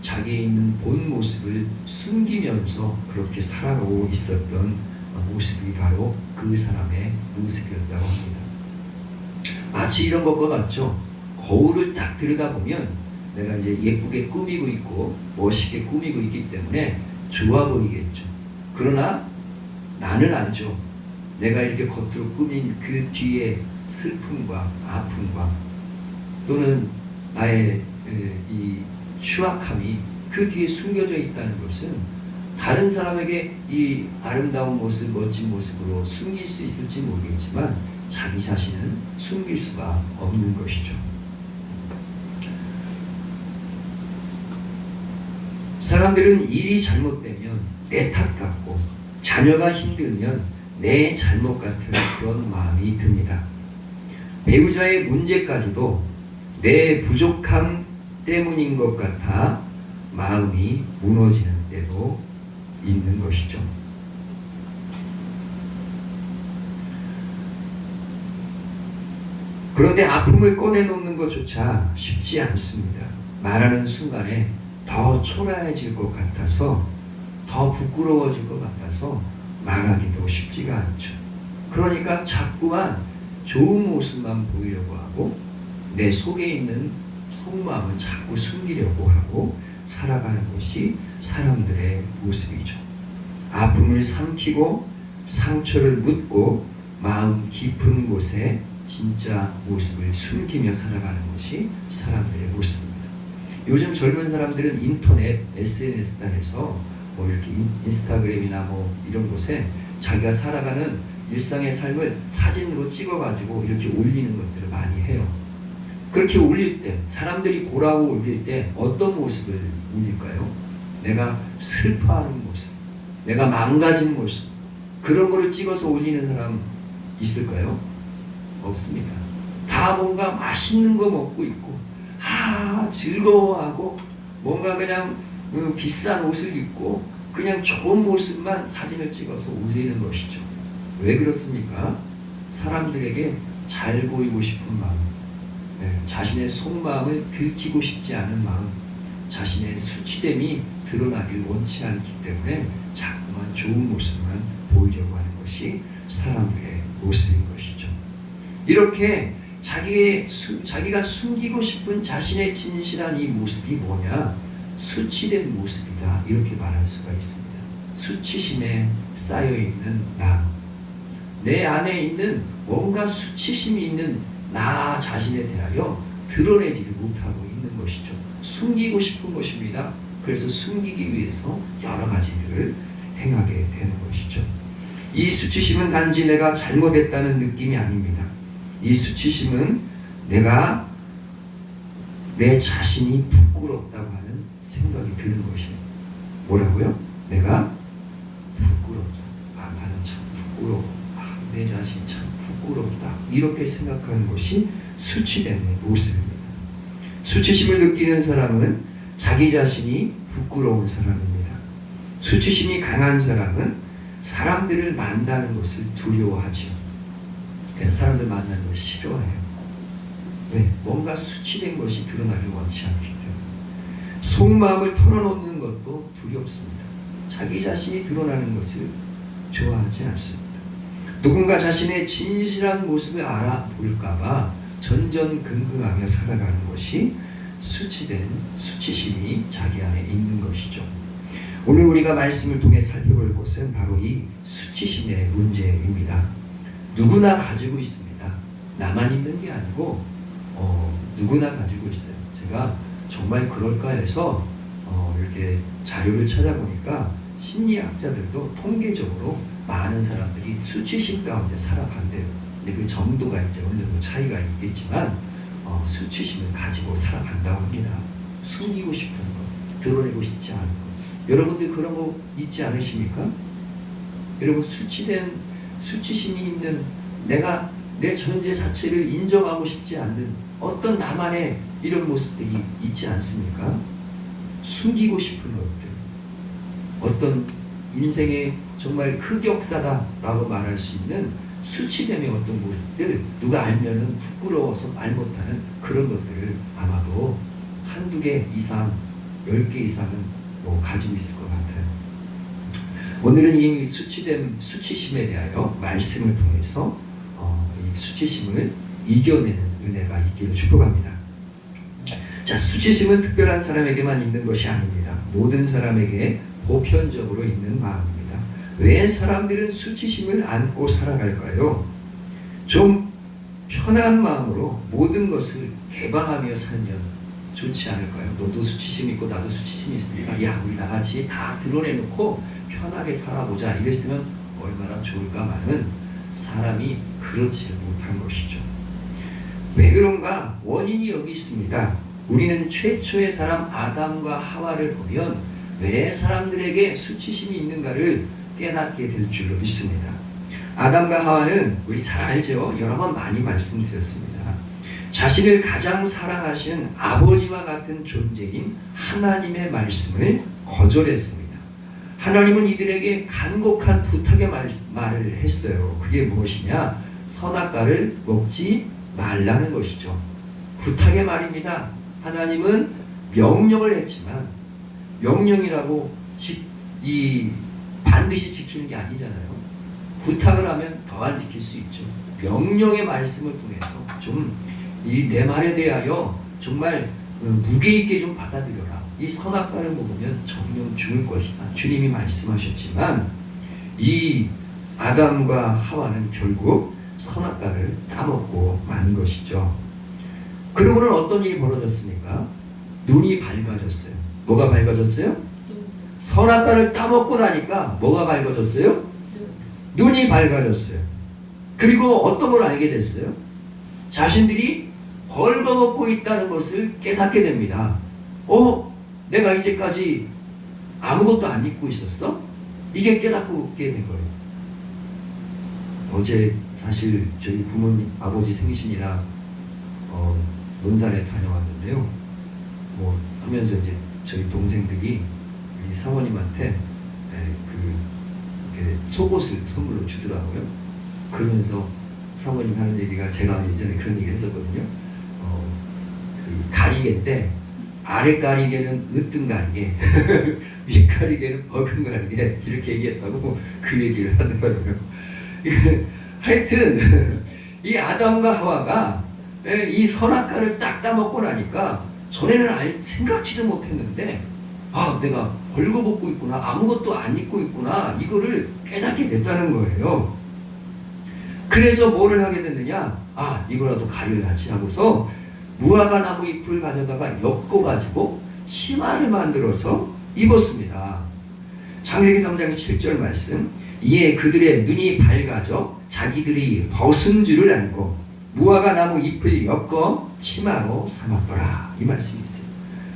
Speaker 1: 자기에 있는 본 모습을 숨기면서 그렇게 살아가고 있었던 모습이 바로 그 사람의 모습이었다고 합니다. 마치 이런 것과 같죠. 거울을 딱 들여다보면 내가 이제 예쁘게 꾸미고 있고 멋있게 꾸미고 있기 때문에 좋아 보이겠죠. 그러나 나는 알죠. 내가 이렇게 겉으로 꾸민 그 뒤에 슬픔과 아픔과 또는 나의 이 추악함이 그 뒤에 숨겨져 있다는 것은 다른 사람에게 이 아름다운 모습, 멋진 모습으로 숨길 수 있을지 모르겠지만 자기 자신은 숨길 수가 없는 것이죠. 사람들은 일이 잘못되면 내 탓 같고 자녀가 힘들면 내 잘못 같은 그런 마음이 듭니다. 배우자의 문제까지도 내 부족함 때문인 것 같아 마음이 무너지는 때도 있는 것이죠. 그런데 아픔을 꺼내놓는 것조차 쉽지 않습니다. 말하는 순간에 더 초라해질 것 같아서, 더 부끄러워질 것 같아서 말하기도 쉽지가 않죠. 그러니까 자꾸만 좋은 모습만 보이려고 하고 내 속에 있는 속마음은 자꾸 숨기려고 하고 살아가는 것이 사람들의 모습이죠. 아픔을 삼키고 상처를 묻고 마음 깊은 곳에 진짜 모습을 숨기며 살아가는 것이 사람들의 모습입니다. 요즘 젊은 사람들은 인터넷, SNS다 해서 뭐 이렇게 인스타그램이나 뭐 이런 곳에 자기가 살아가는 일상의 삶을 사진으로 찍어가지고 이렇게 올리는 것들을 많이 해요. 그렇게 올릴 때, 사람들이 보라고 올릴 때 어떤 모습을 올릴까요? 내가 슬퍼하는 모습, 내가 망가진 모습, 그런 거를 찍어서 올리는 사람 있을까요? 없습니다. 다 뭔가 맛있는 거 먹고 있고, 즐거워하고, 뭔가 그냥 비싼 옷을 입고 그냥 좋은 모습만 사진을 찍어서 올리는 것이죠. 왜 그렇습니까? 사람들에게 잘 보이고 싶은 마음, 자신의 속마음을 들키고 싶지 않은 마음, 자신의 수치됨이 드러나길 원치 않기 때문에 자꾸만 좋은 모습만 보이려고 하는 것이 사람들의 모습인 것이죠. 이렇게 자기가 숨기고 싶은 자신의 진실한 이 모습이 뭐냐? 수치된 모습이다, 이렇게 말할 수가 있습니다. 수치심에 쌓여있는 내 안에 있는 뭔가 수치심이 있는 나 자신에 대하여 드러내지를 못하고 있는 것이죠. 숨기고 싶은 것입니다. 그래서 숨기기 위해서 여러 가지들을 행하게 되는 것이죠. 이 수치심은 단지 내가 잘못했다는 느낌이 아닙니다. 이 수치심은 내가 내 자신이 부끄럽다고 하는 생각이 드는 것이에요. 뭐라고요? 내가 부끄럽다. 나는 참 부끄러워. 내 자신 참 부끄럽다. 이렇게 생각하는 것이 수치됨의 모습입니다. 수치심을 느끼는 사람은 자기 자신이 부끄러운 사람입니다. 수치심이 강한 사람은 사람들을 만나는 것을 두려워하죠. 사람들 만나는 걸 싫어해요. 왜? 뭔가 수치된 것이 드러나길 원치 않기 때문에. 속마음을 털어놓는 것도 두렵습니다. 자기 자신이 드러나는 것을 좋아하지 않습니다. 누군가 자신의 진실한 모습을 알아볼까봐 전전긍긍하며 살아가는 것이 수치심이 자기 안에 있는 것이죠. 오늘 우리가 말씀을 통해 살펴볼 것은 바로 이 수치심의 문제입니다. 누구나 가지고 있습니다. 나만 있는 게 아니고 누구나 가지고 있어요. 제가 정말 그럴까 해서 이렇게 자료를 찾아보니까 심리학자들도 통계적으로 많은 사람들이 수치심 가운데 살아간대요. 근데 그 정도가 이제 어느 정도 차이가 있겠지만 수치심을 가지고 살아간다고 합니다. 숨기고 싶은 것, 드러내고 싶지 않은 것. 여러분들 그런 거 있지 않으십니까? 여러분 수치심이 있는 내가 내 존재 자체를 인정하고 싶지 않는 어떤 나만의 이런 모습들이 있지 않습니까? 숨기고 싶은 것들, 어떤 인생의 정말 흑역사다라고 말할 수 있는 수치됨의 어떤 모습들, 누가 알면은 부끄러워서 말 못하는 그런 것들을 아마도 한두 개 이상, 10개 이상은 가지고 있을 것 같아요. 오늘은 이 수치심에 대하여 말씀을 통해서 이 수치심을 이겨내는 은혜가 있기를 축복합니다. 자, 수치심은 특별한 사람에게만 있는 것이 아닙니다. 모든 사람에게 보편적으로 있는 마음입니다. 왜 사람들은 수치심을 안고 살아갈까요? 좀 편한 마음으로 모든 것을 개방하며 살면 좋지 않을까요? 너도 수치심 있고 나도 수치심이 있으니까 야, 우리 다 같이 다 드러내놓고 편하게 살아보자 이랬으면 얼마나 좋을까마는 사람이 그러지 못한 것이죠. 왜 그런가? 원인이 여기 있습니다. 우리는 최초의 사람 아담과 하와를 보면 왜 사람들에게 수치심이 있는가를 깨닫게 될 줄로 믿습니다. 아담과 하와는 우리 잘 알죠? 여러 번 많이 말씀드렸습니다. 자신을 가장 사랑하시는 아버지와 같은 존재인 하나님의 말씀을 거절했습니다. 하나님은 이들에게 간곡한 부탁의 말을 했어요. 그게 무엇이냐? 선악과를 먹지 말라는 것이죠. 부탁의 말입니다. 하나님은 명령을 했지만 명령이라고 반드시 지키는 게 아니잖아요. 부탁을 하면 더 안 지킬 수 있죠. 명령의 말씀을 통해서 좀 내 말에 대하여 정말 무게 있게 좀 받아들여라. 이 선악과를 먹으면 정령 죽을 것이다. 주님이 말씀하셨지만 이 아담과 하와는 결국 선악과를 따먹고 만 것이죠. 그러고는 어떤 일이 벌어졌습니까? 눈이 밝아졌어요. 뭐가 밝아졌어요? 선악과를 따먹고 나니까 뭐가 밝아졌어요? 눈이 밝아졌어요. 그리고 어떤 걸 알게 됐어요? 자신들이 벌거벗고 있다는 것을 깨닫게 됩니다. 내가 이제까지 아무것도 안 입고 있었어? 이게 깨닫게 된 거예요. 어제 사실 저희 부모님 아버지 생신이라 논산에 다녀왔는데요. 하면서 이제 저희 동생들이 우리 사모님한테 속옷을 선물로 주더라고요. 그러면서 사모님 하는 얘기가 제가 예전에 그런 얘기를 했었거든요. 가리개인데 아래 가리개는 으뜸 가리개, 위 가리개는 버금 가리개 이렇게 얘기했다고 그 얘기를 하더라고요. 하여튼 이 아담과 하와가 이 선악과를 딱 따먹고 나니까 전에는 생각지도 못했는데 내가 벌거벗고 있구나, 아무것도 안 입고 있구나, 이거를 깨닫게 됐다는 거예요. 그래서 뭐를 하게 됐느냐? 이거라도 가려야지 하고서 무화과 나무 잎을 가져다가 엮어가지고 치마를 만들어서 입었습니다. 창세기 3장 7절 말씀. 이에 그들의 눈이 밝아져 자기들이 벗은 줄을 알고 무화과 나무 잎을 엮어 치마로 삼았더라. 이 말씀이 있어요.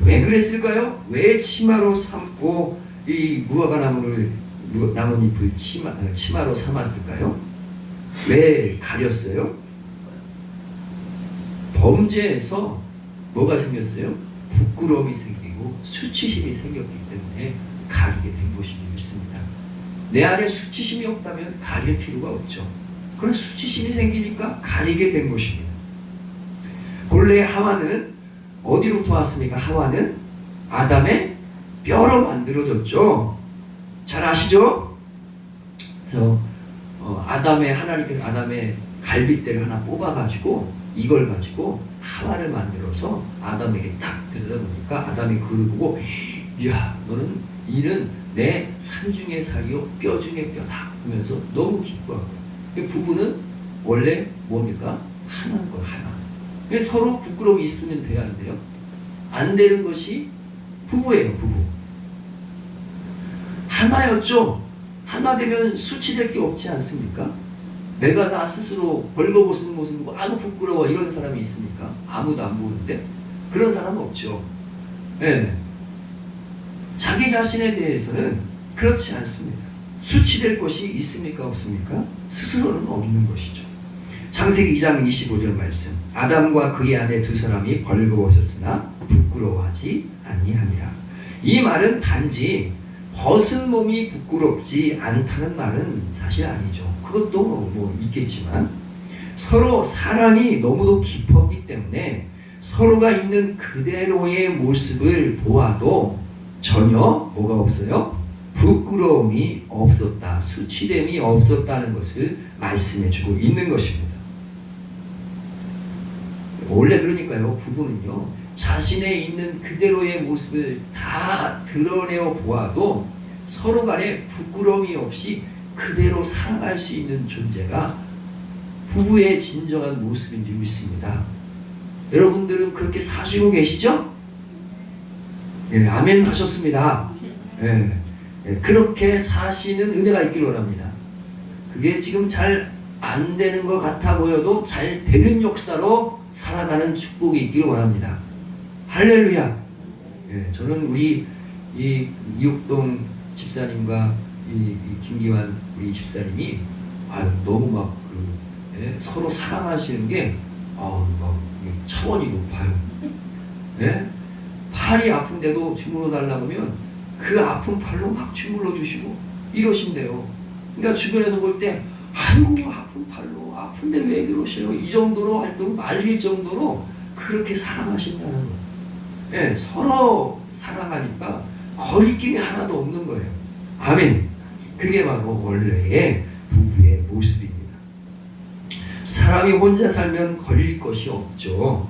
Speaker 1: 왜 그랬을까요? 왜 치마로 삼고 이 무화과 나뭇잎을 치마로 삼았을까요? 왜 가렸어요? 범죄에서 뭐가 생겼어요? 부끄러움이 생기고 수치심이 생겼기 때문에 가리게 된 것이 있습니다. 내 안에 수치심이 없다면 가릴 필요가 없죠. 그런 수치심이 생기니까 가리게 된 것입니다. 본래 하와는 어디로부터 왔습니까? 하와는 아담의 뼈로 만들어졌죠. 잘 아시죠? 그래서 하나님께서 아담의 갈빗대를 하나 뽑아가지고 이걸 가지고 하와를 만들어서 아담에게 딱 들여다 놓으니까 아담이 그걸 보고 이야, 이는 내 살 중에 살이요 뼈 중에 뼈다 하면서 너무 기뻐하고, 부부는 원래 뭡니까? 하나인 거예요. 하나. 서로 부끄러움이 있으면 돼야 한대요. 안 되는 것이 부부예요. 부부 하나였죠. 하나 되면 수치될 게 없지 않습니까? 내가 나 스스로 벌거벗은 모습 보고 부끄러워 이런 사람이 있습니까? 아무도 안 보는데 그런 사람은 없죠. 네. 자기 자신에 대해서는 그렇지 않습니다. 수치될 것이 있습니까? 없습니까? 스스로는 없는 것이죠. 창세기 2장 25절 말씀. 아담과 그의 아내 두 사람이 벌거벗었으나 부끄러워하지 아니하니라. 이 말은 단지 벗은 몸이 부끄럽지 않다는 말은 사실 아니죠. 그것도 있겠지만 서로 사랑이 너무도 깊었기 때문에 서로가 있는 그대로의 모습을 보아도 전혀 뭐가 없어요? 부끄러움이 없었다, 수치됨이 없었다는 것을 말씀해주고 있는 것입니다. 원래 그러니까요, 부부는요 자신의 있는 그대로의 모습을 다 드러내어 보아도 서로 간에 부끄러움이 없이 그대로 사랑할 수 있는 존재가 부부의 진정한 모습인 줄 믿습니다. 여러분들은 그렇게 사시고 계시죠? 예, 아멘 하셨습니다. 예, 예, 그렇게 사시는 은혜가 있길 원합니다. 그게 지금 잘 안 되는 것 같아 보여도 잘 되는 역사로 살아가는 축복이 있기를 원합니다. 할렐루야. 예, 저는 우리 이 이옥동 집사님과 이 김기환 우리 집사님이 너무 막 예, 서로 사랑하시는 게 막 차원이 높아요. 예? 팔이 아픈데도 주물러 달라고 하면 그 아픈 팔로 막 주물러 주시고 이러신대요. 그러니까 주변에서 볼 때 아이고 아픈 팔로 아픈데 왜 그러세요? 이 정도로 할 때 말릴 정도로 그렇게 사랑하신다는 거예요. 예, 서로 사랑하니까 거리낌이 하나도 없는 거예요. 아멘. 그게 바로 원래의 부부의 모습입니다. 사람이 혼자 살면 걸릴 것이 없죠.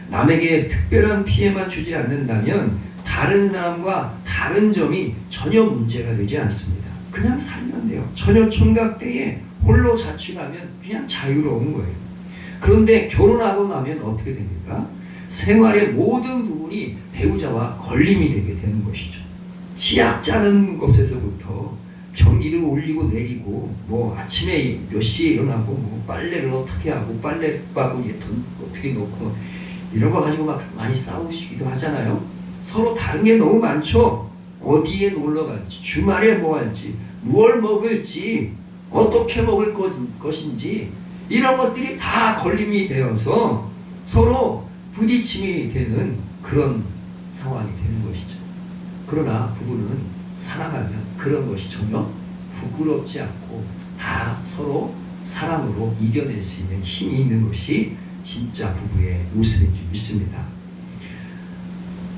Speaker 1: 남에게 특별한 피해만 주지 않는다면 다른 사람과 다른 점이 전혀 문제가 되지 않습니다. 그냥 살면 돼요. 전혀 총각대에 홀로 자취하면 그냥 자유로운 거예요. 그런데 결혼하고 나면 어떻게 됩니까? 생활의 모든 부분이 배우자와 걸림이 되게 되는 것이죠. 치약 짜는 것에서부터 변기를 올리고 내리고 뭐 아침에 몇 시에 일어나고 뭐 빨래를 어떻게 하고 빨래바구니에 어떻게 넣고 이런 거 가지고 막 많이 싸우시기도 하잖아요. 서로 다른 게 너무 많죠. 어디에 놀러 갈지, 주말에 뭐 할지, 무얼 먹을지, 어떻게 먹을 것인지 이런 것들이 다 걸림이 되어서 서로 부딪힘이 되는 그런 상황이 되는 것이죠. 그러나 부부는 사랑하면 그런 것이 전혀 부끄럽지 않고 다 서로 사랑으로 이겨낼 수 있는 힘이 있는 것이 진짜 부부의 모습인 줄 믿습니다.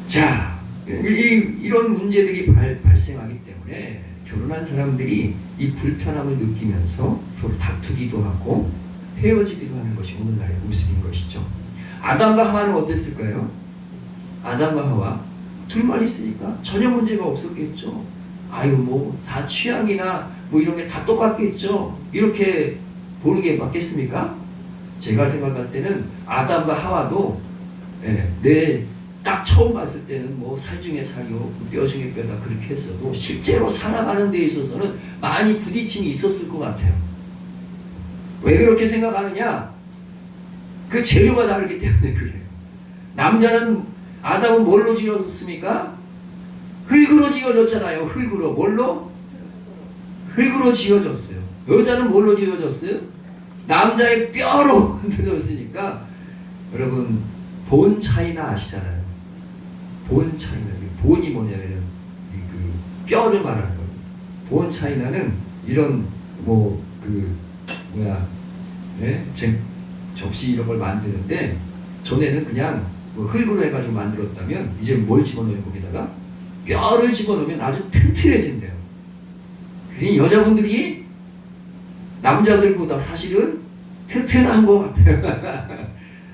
Speaker 1: 자, 이런 문제들이 발생하기 때문에 결혼한 사람들이 이 불편함을 느끼면서 서로 다투기도 하고 헤어지기도 하는 것이 오늘날의 모습인 것이죠. 아담과 하와는 어땠을까요? 아담과 하와 둘만 있으니까 전혀 문제가 없었겠죠. 아유 뭐 다 취향이나 뭐 이런 게 다 똑같겠죠. 이렇게 보는 게 맞겠습니까? 제가 생각할 때는 아담과 하와도 내 딱 처음 봤을 때는 뭐 살 중에 살이요 뼈 중에 뼈다 그렇게 했어도 실제로 살아가는 데 있어서는 많이 부딪힘이 있었을 것 같아요. 왜 그렇게 생각하느냐? 그 재료가 다르기 때문에 그래요. 남자는 아담은 뭘로 지어졌습니까? 흙으로 지어졌잖아요. 흙으로. 뭘로? 흙으로 지어졌어요. 여자는 뭘로 지어졌어요? 남자의 뼈로 만들어졌으니까 여러분 본 차이나 아시잖아요. 본 차이나 본이 뭐냐면은 그 뼈를 말하는 거예요. 본 차이나는 이런 접시 이런 걸 만드는데 전에는 그냥 뭐 흙으로 해가지고 만들었다면 이제 뭘 집어넣는 거기다가 뼈를 집어넣으면 아주 튼튼해진대요. 그러니 여자분들이 남자들보다 사실은 튼튼한 것 같아요.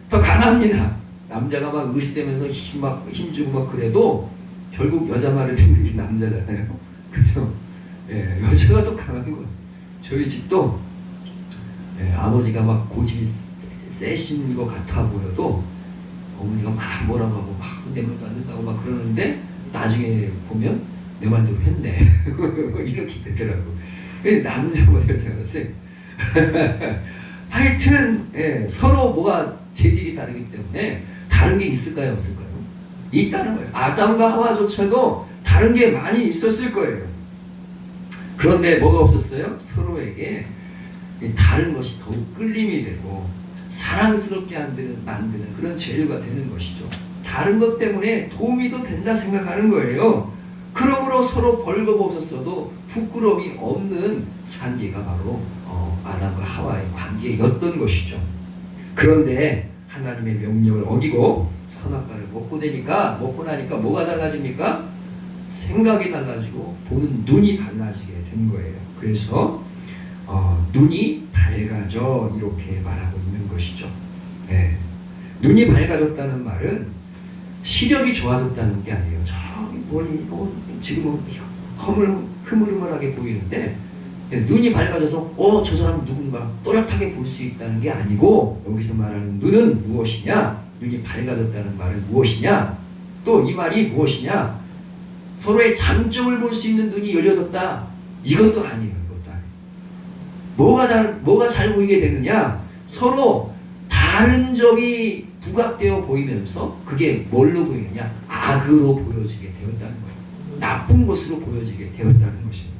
Speaker 1: 더 강합니다. 남자가 막 의시되면서 힘주고 막 그래도 결국 여자 말을 듣는 게 남자잖아요. 그죠? 예, 여자가 더 강한 거예요. 저희 집도 아버지가 막 고집이 세신 것 같아 보여도 어머니가 막 뭐라고 하고 막 내 말 만든다고 막 그러는데 나중에 보면 내 말대로 했네. 이렇게 되더라고. 남자보다 여자가 세. 하여튼 서로 뭐가 재질이 다르기 때문에 다른 게 있을까요? 없을까요? 있다는 거예요. 아담과 하와조차도 다른 게 많이 있었을 거예요. 그런데 뭐가 없었어요? 서로에게 다른 것이 더욱 끌림이 되고 사랑스럽게 만드는 그런 재료가 되는 것이죠. 다른 것 때문에 도움이 더 된다 생각하는 거예요. 그러므로 서로 벌거벗었어도 부끄러움이 없는 관계가 바로 아담과 하와의 관계였던 것이죠. 그런데 하나님의 명령을 어기고 선악과를 먹고 나니까 뭐가 달라집니까? 생각이 달라지고 보는 눈이 달라지게 된 거예요. 그래서 눈이 밝아져 이렇게 말하고 있는 것이죠. 눈이 밝아졌다는 말은 시력이 좋아졌다는 게 아니에요. 저기 멀리 지금 흐물흐물하게 보이는데 눈이 밝아져서 저 사람 누군가 또렷하게 볼 수 있다는 게 아니고, 여기서 말하는 눈은 무엇이냐? 눈이 밝아졌다는 말은 무엇이냐? 또 이 말이 무엇이냐? 서로의 장점을 볼 수 있는 눈이 열려졌다. 이것도 아니에요. 이것도 아니에요. 뭐가 잘 보이게 되느냐? 서로 다른 점이 부각되어 보이면서 그게 뭘로 보이느냐? 악으로 보여지게 되었다는 거예요. 나쁜 것으로 보여지게 되었다는 것입니다.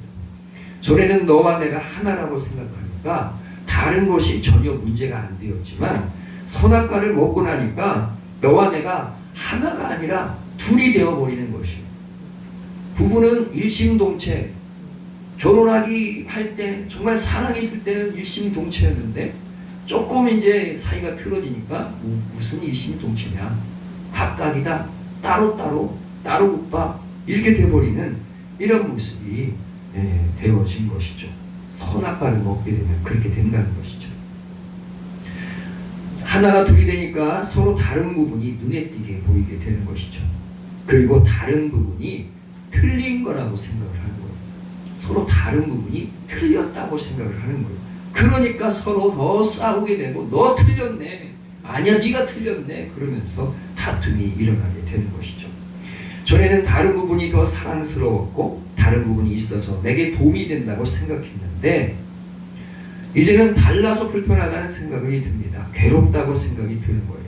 Speaker 1: 전에는 너와 내가 하나라고 생각하니까 다른 것이 전혀 문제가 안 되었지만, 선악과를 먹고 나니까 너와 내가 하나가 아니라 둘이 되어버리는 것이에요. 부부는 일심동체, 결혼하기 할 때 정말 사랑이 있을 때는 일심동체였는데 조금 이제 사이가 틀어지니까 무슨 일심동체냐, 각각이다, 따로따로, 따로국밥 이렇게 돼버리는 이런 모습이 되어진 것이죠. 선악과를 먹게 되면 그렇게 된다는 것이죠. 하나가 둘이 되니까 서로 다른 부분이 눈에 띄게 보이게 되는 것이죠. 그리고 다른 부분이 틀린 거라고 생각을 하는 거예요. 서로 다른 부분이 틀렸다고 생각을 하는 거예요. 그러니까 서로 더 싸우게 되고, 너 틀렸네, 아니야 네가 틀렸네, 그러면서 다툼이 일어나게 되는 것이죠. 전에는 다른 부분이 더 사랑스러웠고 다른 부분이 있어서 내게 도움이 된다고 생각했는데, 이제는 달라서 불편하다는 생각이 듭니다. 괴롭다고 생각이 드는 거예요.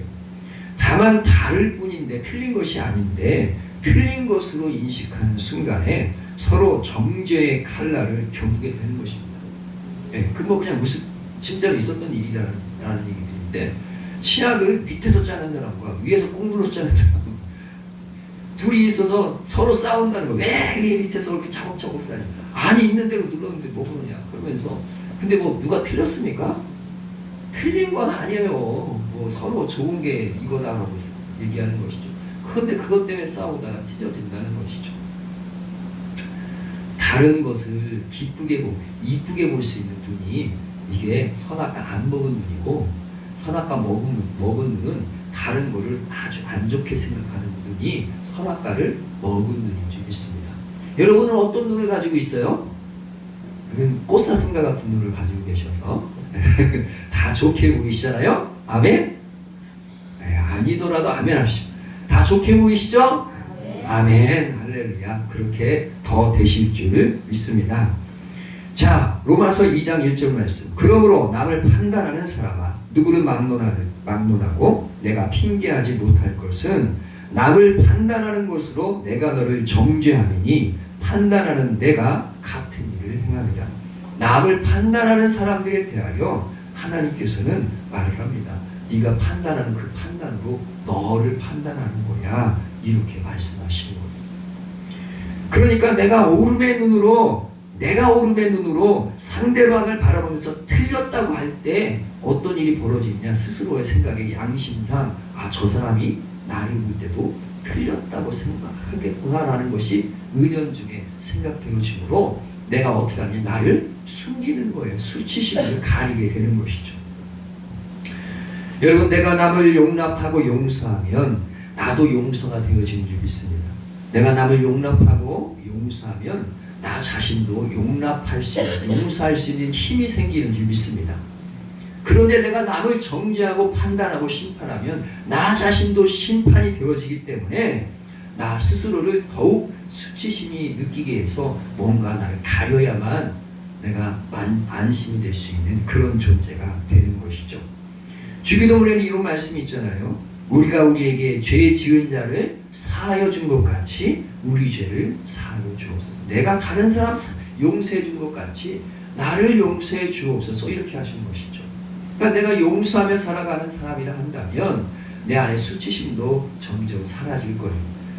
Speaker 1: 다만 다를 뿐인데, 틀린 것이 아닌데 틀린 것으로 인식하는 순간에 서로 정죄의 칼날을 겨누게 되는 것입니다. 그냥 무슨 진짜로 있었던 일이라는 얘기들인데, 치약을 밑에서 짜는 사람과 위에서 꾹 눌러 짜는 사람, 둘이 있어서 서로 싸운다는 거. 왜 밑에서 이렇게 차곡차곡 싸냐? 아니, 있는 대로 눌렀는데 뭐 그러냐? 그러면서, 근데 뭐 누가 틀렸습니까? 틀린 건 아니에요. 뭐 서로 좋은 게 이거다라고 얘기하는 것이죠. 그런데 그것 때문에 싸우다가 찢어진다는 것이죠. 다른 것을 기쁘게 이쁘게 볼 수 있는 눈이, 이게 선악과 안 먹은 눈이고, 선악과 먹은 눈은 다른 거를 아주 안 좋게 생각하는 눈이 선악과를 먹은 눈인 줄 믿습니다. 여러분은 어떤 눈을 가지고 있어요? 꽃사슴과 같은 눈을 가지고 계셔서 다 좋게 보이시잖아요? 아멘? 아니더라도 아멘 합시다. 다 좋게 보이시죠? 아멘. 할렐루야. 그렇게 더 되실 줄 믿습니다. 자, 로마서 2장 1절 말씀. 그러므로 남을 판단하는 사람아, 누구를 막론하고 내가 핑계하지 못할 것은 남을 판단하는 것으로 내가 너를 정죄함이니 판단하는 내가 같은 일을 행하리라. 남을 판단하는 사람들에 대하여 하나님께서는 말을 합니다. 네가 판단하는 그 판단으로 너를 판단하는 거야, 이렇게 말씀하시는 거예요. 그러니까 내가 오름의 눈으로 상대방을 바라보면서 틀렸다고 할 때 어떤 일이 벌어지냐, 스스로의 생각의 양심상 저 사람이 나를 볼 때도 틀렸다고 생각하겠구나라는 것이 은연중에 생각되어지므로 내가 어떻게 하냐, 나를 숨기는 거예요. 수치심을 가리게 되는 것이죠. 여러분, 내가 남을 용납하고 용서하면 나도 용서가 되어지는 줄 믿습니다. 내가 남을 용납하고 용서하면 나 자신도 용서할 수 있는 힘이 생기는 줄 믿습니다. 그런데 내가 남을 정죄하고 판단하고 심판하면 나 자신도 심판이 되어지기 때문에 나 스스로를 더욱 수치심이 느끼게 해서 뭔가 나를 가려야만 내가 안심이 될 수 있는 그런 존재가 되는 것이죠. 주기도문에는 이런 말씀이 있잖아요. 우리가 우리에게 죄 지은 자를 사하여 준 것 같이 우리 죄를 사하여 주옵소서. 내가 다른 사람 용서해 준 것 같이 나를 용서해 주옵소서, 이렇게 하시는 것이죠. 그러니까 내가 용서하며 살아가는 사람이라 한다면 내 안에 수치심도 점점 사라질 거예요.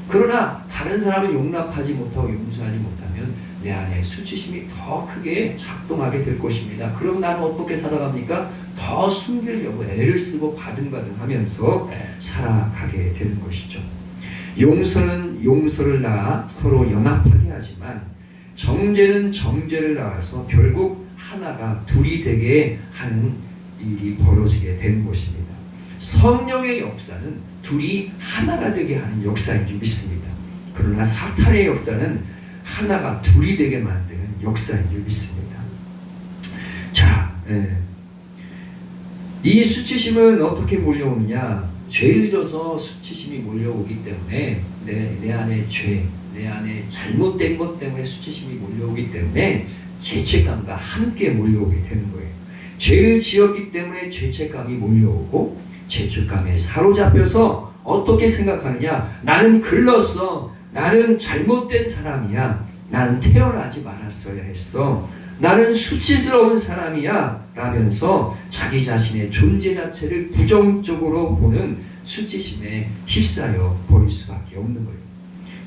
Speaker 1: 그러나 다른 사람을 용납하지 못하고 용서하지 못하면 내 안에 수치심이 더 크게 작동하게 될 것입니다. 그럼 나는 어떻게 살아갑니까? 더 숨기려고 애를 쓰고 바등바등 하면서 살아가게 되는 것이죠. 용서는 용서를 낳아 서로 연합하게 하지만 정죄는 정죄를 낳아서 결국 하나가 둘이 되게 하는 일이 벌어지게 되는 것입니다. 성령의 역사는 둘이 하나가 되게 하는 역사인 줄 믿습니다. 그러나 사탄의 역사는 하나가 둘이 되게 만드는 역사인 줄 믿습니다. 자, 이 수치심은 어떻게 몰려오느냐? 죄를 져서 수치심이 몰려오기 때문에 내 안에 죄, 내 안에 잘못된 것 때문에 수치심이 몰려오기 때문에 죄책감과 함께 몰려오게 되는 거예요. 죄를 지었기 때문에 죄책감이 몰려오고 죄책감에 사로잡혀서 어떻게 생각하느냐? 나는 글렀어. 나는 잘못된 사람이야. 나는 태어나지 말았어야 했어. 나는 수치스러운 사람이야 라면서 자기 자신의 존재 자체를 부정적으로 보는 수치심에 휩싸여 버릴 수밖에 없는 거예요.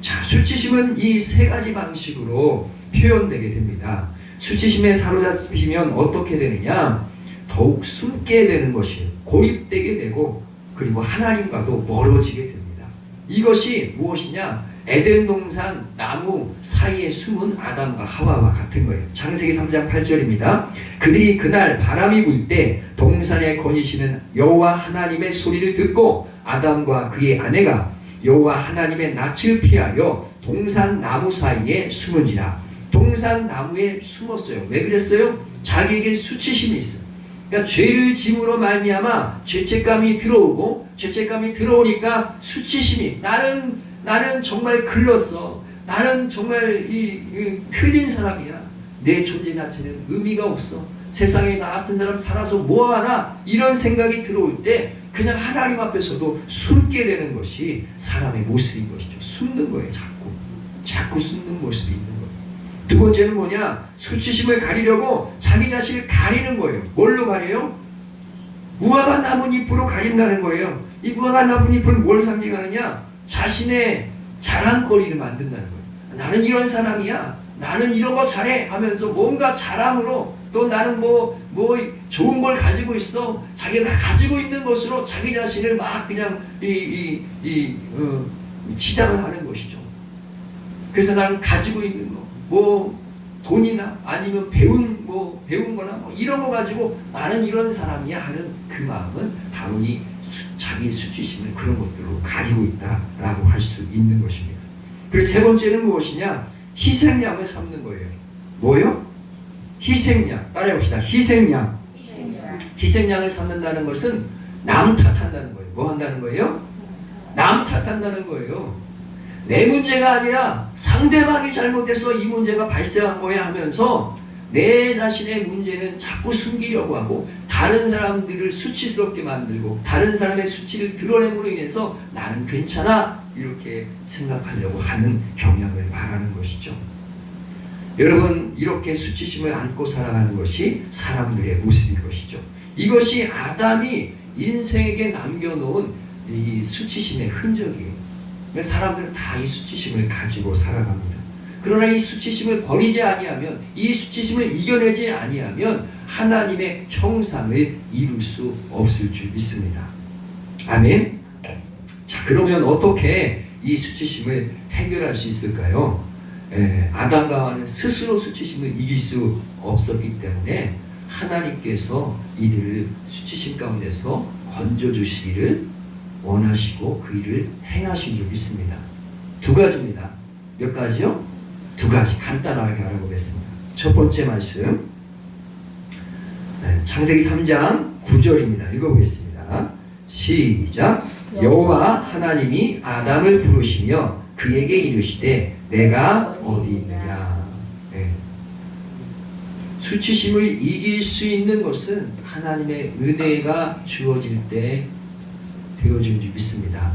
Speaker 1: 자, 수치심은 이 세 가지 방식으로 표현되게 됩니다. 수치심에 사로잡히면 어떻게 되느냐? 더욱 숨게 되는 것이에요. 고립되게 되고 그리고 하나님과도 멀어지게 됩니다. 이것이 무엇이냐? 에덴 동산 나무 사이에 숨은 아담과 하와와 같은 거예요. 창세기 3장 8절입니다. 그들이 그날 바람이 불 때 동산에 거니시는 여호와 하나님의 소리를 듣고 아담과 그의 아내가 여호와 하나님의 낯을 피하여 동산 나무 사이에 숨은지라. 동산 나무에 숨었어요. 왜 그랬어요? 자기에게 수치심이 있어요. 그러니까 죄를 짐으로 말미암아 죄책감이 들어오고 죄책감이 들어오니까 수치심이 나는 정말 글렀어. 나는 정말 틀린 사람이야. 내 존재 자체는 의미가 없어. 세상에 나 같은 사람 살아서 뭐하나 이런 생각이 들어올 때 그냥 하나님 앞에서도 숨게 되는 것이 사람의 모습인 것이죠. 숨는 거예요. 자꾸 숨는 모습이 있는 거예요. 두 번째는 뭐냐? 수치심을 가리려고 자기 자신을 가리는 거예요. 뭘로 가려요? 무화과 나뭇잎으로 가린다는 거예요. 이 무화과 나뭇잎은 뭘 상징하느냐? 자신의 자랑거리를 만든다는 거예요. 나는 이런 사람이야. 나는 이런 거 잘해 하면서 뭔가 자랑으로 또 나는 뭐 좋은 걸 가지고 있어. 자기가 가지고 있는 것으로 자기 자신을 막 그냥 치장을 하는 것이죠. 그래서 나는 가지고 있는 거, 뭐 돈이나 아니면 배운 거나 뭐 이런 거 가지고 나는 이런 사람이야 하는 그 마음은 바로 이 자기 수치심을 그런 것들로 가리고 있다라고 할 수 있는 것입니다. 그리고 세 번째는 무엇이냐? 희생양을 삼는 거예요. 뭐요? 희생양. 따라해봅시다. 희생양. 희생양을 삼는다는 것은 남 탓한다는 거예요. 뭐 한다는 거예요? 남 탓한다는 거예요. 내 문제가 아니라 상대방이 잘못해서 이 문제가 발생한 거야 하면서 내 자신의 문제는 자꾸 숨기려고 하고 다른 사람들을 수치스럽게 만들고 다른 사람의 수치를 드러냄으로 인해서 나는 괜찮아 이렇게 생각하려고 하는 경향을 말하는 것이죠. 여러분, 이렇게 수치심을 안고 살아가는 것이 사람들의 모습인 것이죠. 이것이 아담이 인생에게 남겨놓은 이 수치심의 흔적이에요. 사람들은 다 이 수치심을 가지고 살아갑니다. 그러나 이 수치심을 버리지 아니하면, 이 수치심을 이겨내지 아니하면 하나님의 형상을 이룰 수 없을 줄 믿습니다. 아멘. 자, 그러면 어떻게 이 수치심을 해결할 수 있을까요? 아담과 하와는 스스로 수치심을 이길 수 없었기 때문에 하나님께서 이들을 수치심 가운데서 건져주시기를 원하시고 그 일을 행하신 줄 믿습니다. 두 가지입니다. 몇 가지요? 두 가지 간단하게 알아보겠습니다. 첫 번째 말씀, 창세기 3장 9절입니다. 읽어보겠습니다. 시작. 여호와 하나님이 아담을 부르시며 그에게 이르시되 내가 어디 있느냐. 수치심을 이길 수 있는 것은 하나님의 은혜가 주어질 때 되어진 줄 믿습니다.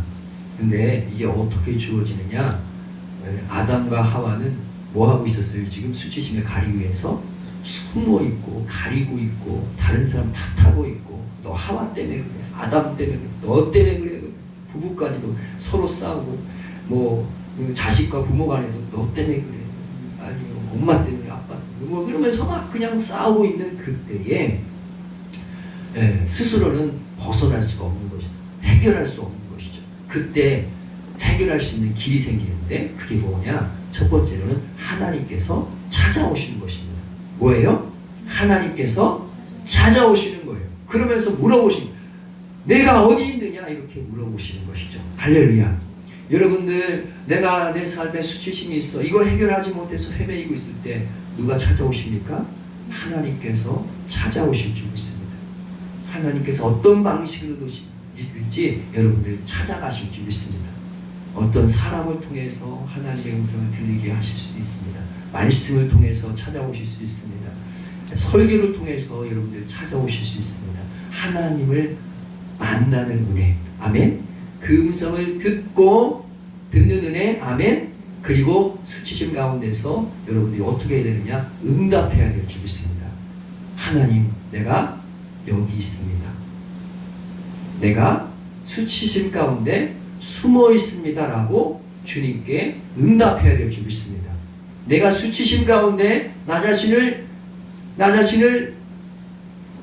Speaker 1: 근데 이게 어떻게 주어지느냐? 아담과 하와는 뭐 하고 있었어요? 지금 수치심을 가리기 위해서 숨어 있고 가리고 있고 다른 사람 탓하고 있고, 너 하와 때문에 그래, 아담 때문에 그래, 너 때문에 그래. 부부까지도 서로 싸우고, 뭐 자식과 부모 간에도 너 때문에 그래, 아니면 엄마 때문에 아빠 때문에, 뭐 그러면서 막 그냥 싸우고 있는 그때에 스스로는 벗어날 수가 없는 것이죠. 해결할 수 없는 것이죠. 그때 해결할 수 있는 길이 생기는데 그게 뭐냐? 첫 번째로는 하나님께서 찾아오시는 것입니다. 뭐예요? 하나님께서 찾아오시는 거예요. 그러면서 물어보신, 내가 어디 있느냐 이렇게 물어보시는 것이죠. 할렐루야. 여러분들 내가 내 삶에 수치심이 있어 이거 해결하지 못해서 헤매이고 있을 때 누가 찾아오십니까? 하나님께서 찾아오실 줄 믿습니다. 하나님께서 어떤 방식으로든지 여러분들 찾아가실 줄 믿습니다. 어떤 사람을 통해서 하나님의 음성을 들리게 하실 수도 있습니다. 말씀을 통해서 찾아오실 수 있습니다. 설교를 통해서 여러분들 찾아오실 수 있습니다. 하나님을 만나는 은혜, 아멘. 그 음성을 듣는 은혜, 아멘. 그리고 수치심 가운데서 여러분들이 어떻게 해야 되느냐? 응답해야 될 줄 믿습니다. 하나님, 내가 여기 있습니다. 내가 수치심 가운데 숨어 있습니다 라고 주님께 응답해야 될 줄 믿습니다. 내가 수치심 가운데 나 자신을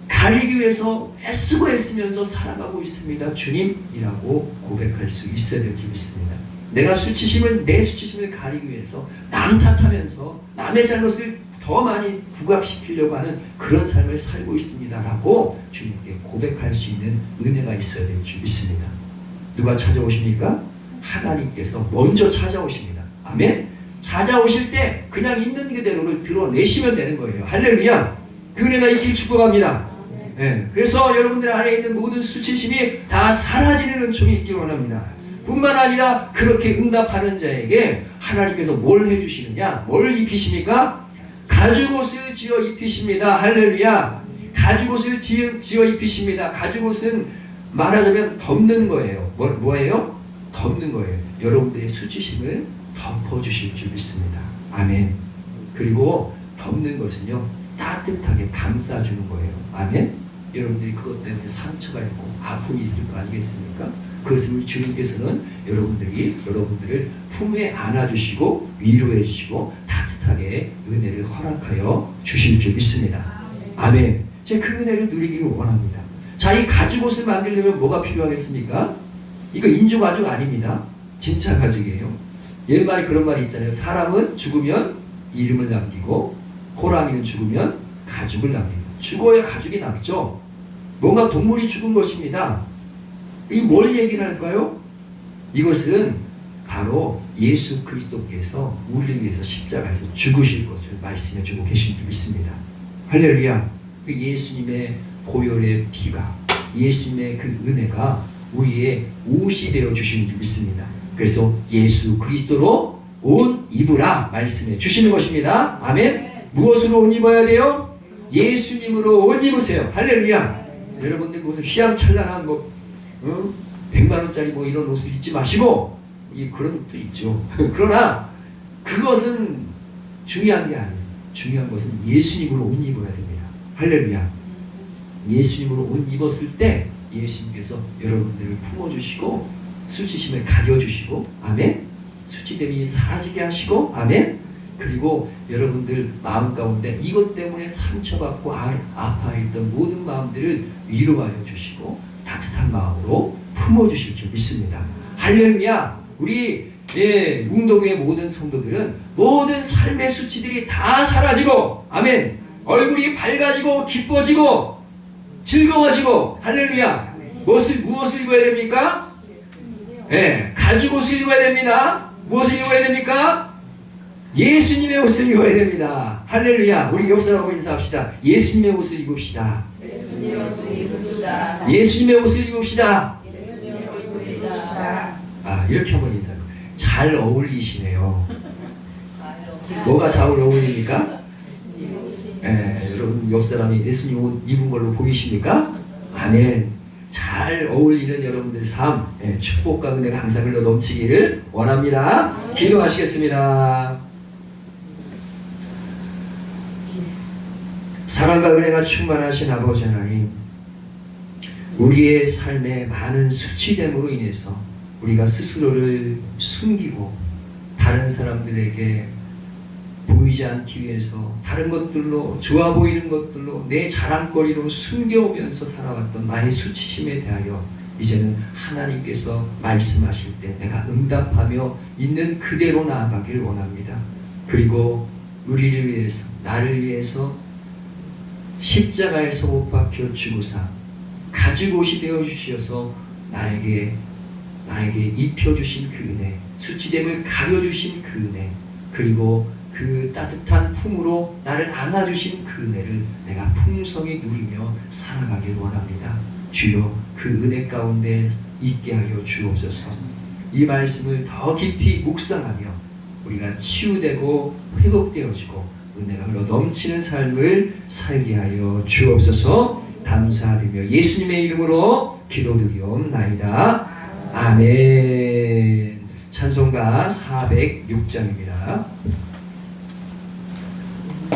Speaker 1: 가리기 위해서 애쓰면서 살아가고 있습니다. 주님이라고 고백할 수 있어야 될 줄 믿습니다. 내가 내 수치심을 가리기 위해서 남 탓하면서 남의 잘못을 더 많이 부각시키려고 하는 그런 삶을 살고 있습니다 라고 주님께 고백할 수 있는 은혜가 있어야 될 줄 믿습니다. 누가 찾아오십니까? 하나님께서 먼저 찾아오십니다. 아멘. 찾아오실 때 그냥 있는 그대로를 드러내시면 되는 거예요. 할렐루야. 그 은혜가 있길 축복합니다. 네. 그래서 여러분들 안에 있는 모든 수치심이 다 사라지는 은총이 있길 원합니다. 뿐만 아니라 그렇게 응답하는 자에게 하나님께서 뭘 해주시느냐? 뭘 입히십니까? 가죽옷을 지어 입히십니다. 할렐루야. 가죽옷을 지어 입히십니다. 가죽옷은 말하자면 덮는 거예요. 뭐예요? 덮는 거예요. 여러분들의 수치심을 덮어주실 줄 믿습니다. 아멘. 그리고 덮는 것은요, 따뜻하게 감싸주는 거예요. 아멘. 여러분들이 그것 때문에 상처가 있고 아픔이 있을 거 아니겠습니까? 그것을 주님께서는 여러분들을 품에 안아주시고 위로해 주시고 따뜻하게 은혜를 허락하여 주실 줄 믿습니다. 아멘. 제가 그 은혜를 누리기를 원합니다. 자, 이 가죽옷을 만들려면 뭐가 필요하겠습니까? 이거 인조 가죽 아닙니다. 진짜 가죽이에요. 옛말에 그런 말이 있잖아요. 사람은 죽으면 이름을 남기고 호랑이는 죽으면 가죽을 남기고. 죽어야 가죽이 남죠. 뭔가 동물이 죽은 것입니다. 이 뭘 얘기를 할까요? 이것은 바로 예수 그리스도께서 우리를 위해서 십자가에서 죽으실 것을 말씀해 주고 계신 줄 믿습니다. 할렐루야. 그 예수님의 보혈의 피가, 예수님의 그 은혜가 우리의 옷이 되어 주시는 줄 믿습니다. 그래서 예수 그리스도로 옷 입으라 말씀해 주시는 것입니다. 아멘. 무엇으로 옷 입어야 돼요? 예수님으로 옷 입으세요. 할렐루야. 여러분들 무슨 휘황찬란한 100만원짜리 이런 옷을 입지 마시고, 그런 옷도 있죠. 그러나 그것은 중요한 게 아니에요. 중요한 것은 예수님으로 옷 입어야 됩니다. 할렐루야. 예수님으로 옷 입었을 때 예수님께서 여러분들을 품어주시고 수치심을 가려주시고, 아멘. 수치됨이 사라지게 하시고, 아멘. 그리고 여러분들 마음 가운데 이것 때문에 상처받고 아파했던 모든 마음들을 위로하여 주시고 따뜻한 마음으로 품어주실 줄 믿습니다. 할렐루야. 우리 웅동의 모든 성도들은 모든 삶의 수치들이 다 사라지고, 아멘. 얼굴이 밝아지고 기뻐지고 즐거워지고, 할렐루야. 무엇을 입어야 됩니까? 가죽옷을 입어야 됩니다. 무엇을 입어야 됩니까? 예수님의 옷을 입어야 됩니다. 할렐루야. 우리 옆 사람하고 인사합시다. 예수님의 옷을 입읍시다.
Speaker 3: 예수님의 옷을 입읍시다.
Speaker 1: 예수님의 옷을 입읍시다.
Speaker 3: 예수님의 옷을 입읍시다.
Speaker 1: 이렇게 한번 인사해요. 잘 어울리시네요. 뭐가 잘 어울립니까? 여러분 옆 사람이 예수님 옷 입은 걸로 보이십니까? 아멘. 잘 어울리는 여러분들 삶, 축복과 은혜가 항상 흘러 넘치기를 원합니다. 기도하시겠습니다. 사랑과 은혜가 충만하신 아버지 하나님, 우리의 삶에 많은 수치됨으로 인해서 우리가 스스로를 숨기고 다른 사람들에게 보이지 않기 위해서 다른 것들로, 좋아 보이는 것들로 내 자랑거리로 숨겨오면서 살아왔던 나의 수치심에 대하여 이제는 하나님께서 말씀하실 때 내가 응답하며 있는 그대로 나아가길 원합니다. 그리고 우리를 위해서, 나를 위해서 십자가에서 못 박혀 죽으사 가지고 옷이 되어 주시어서 나에게 입혀주신 그 은혜, 수치됨을 가려주신 그 은혜, 그리고 그 따뜻한 품으로 나를 안아주신 그 은혜를 내가 풍성히 누리며 살아가길 원합니다. 주여, 그 은혜 가운데 있게 하여 주옵소서. 이 말씀을 더 깊이 묵상하며 우리가 치유되고 회복되어지고 은혜가 흘러 넘치는 삶을 살게 하여 주옵소서. 감사드리며 예수님의 이름으로 기도드리옵나이다. 아멘. 찬송가 406장입니다.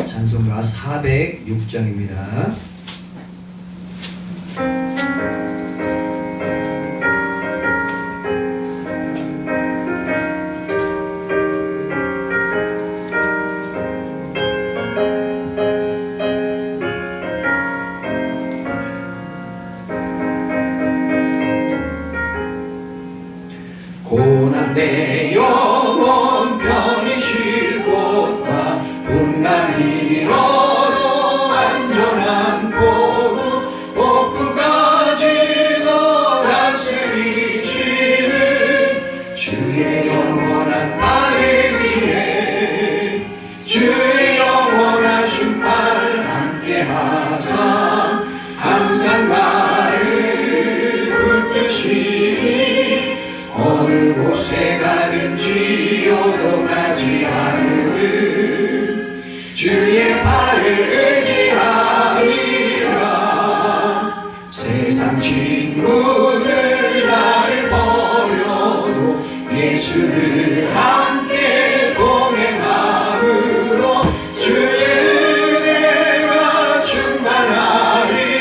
Speaker 1: 찬송가 406장입니다.
Speaker 2: 고난 내 영혼 편히 쉴 곳과 분간 이뤄도 안전한 보루 폭풍까지도 다스리시는 주의 영원한 아뢰지에 주의 영원한 심판 함께하사 항상 나를 붙드시니 어느 곳에 가든지 요동하지 않으면 주의 팔을 의지하리라. 세상 친구들 나를 버려도 예수를 함께 동행함으로 주의 은혜가 충만하리니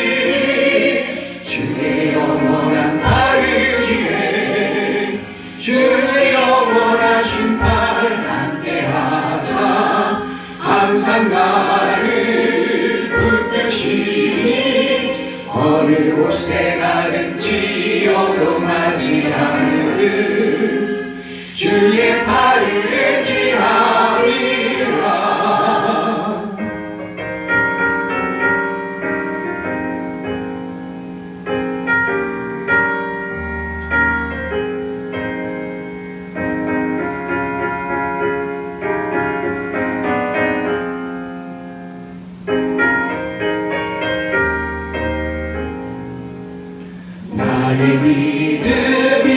Speaker 2: 주의 영원한 팔을지에 주의 영원한 심판 함께하사 항상 나를 붙드시니 어느 곳에 가든지 요동하지 않으면 주의 팔을 의지하리라. 나의 믿음이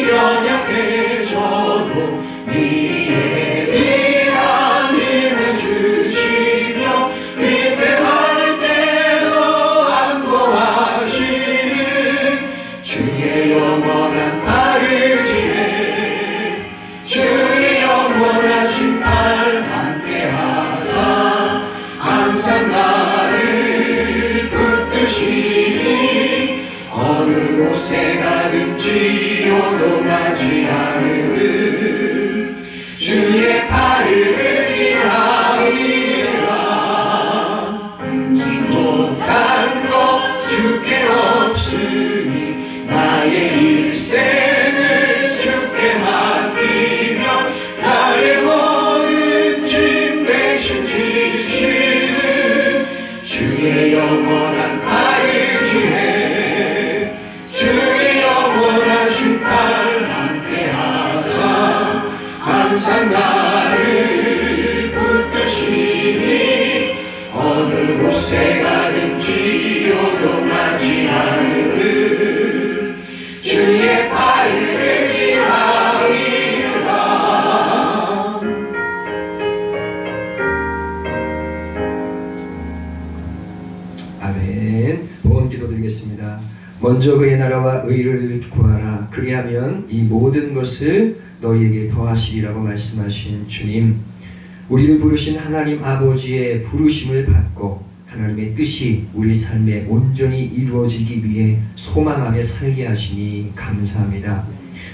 Speaker 2: 연약해져도 미리 예비한 힘을 주시며 위태할 때도 안보하시는 주의 영원한 팔을지에 주의 영원한 심판 함께하사 항상 나를 붙드시니 어느 곳에 가든지 요동하지 않으면 주의 팔을 의지하리라. 은지 못한 것 주께 없으니 나의 일생을 주께 맡기며 나의 모든 짐 대신 지시는 주의 영원한 팔을지에 주의 영원한 심판 함께하사 항상 나를 붙드시니 어느 곳에 가든지 요동하지 않으면 주의 팔을 의지하리라.
Speaker 1: 아멘. 보험 기도드리겠습니다. 먼저 그의 나라와 의를 구하라. 그리하면 이 모든 것을 너희에게 더하시리라고 말씀하신 주님, 우리를 부르신 하나님 아버지의 부르심을 받고 하나님의 뜻이 우리 삶에 온전히 이루어지기 위해 소망하며 살게 하시니 감사합니다.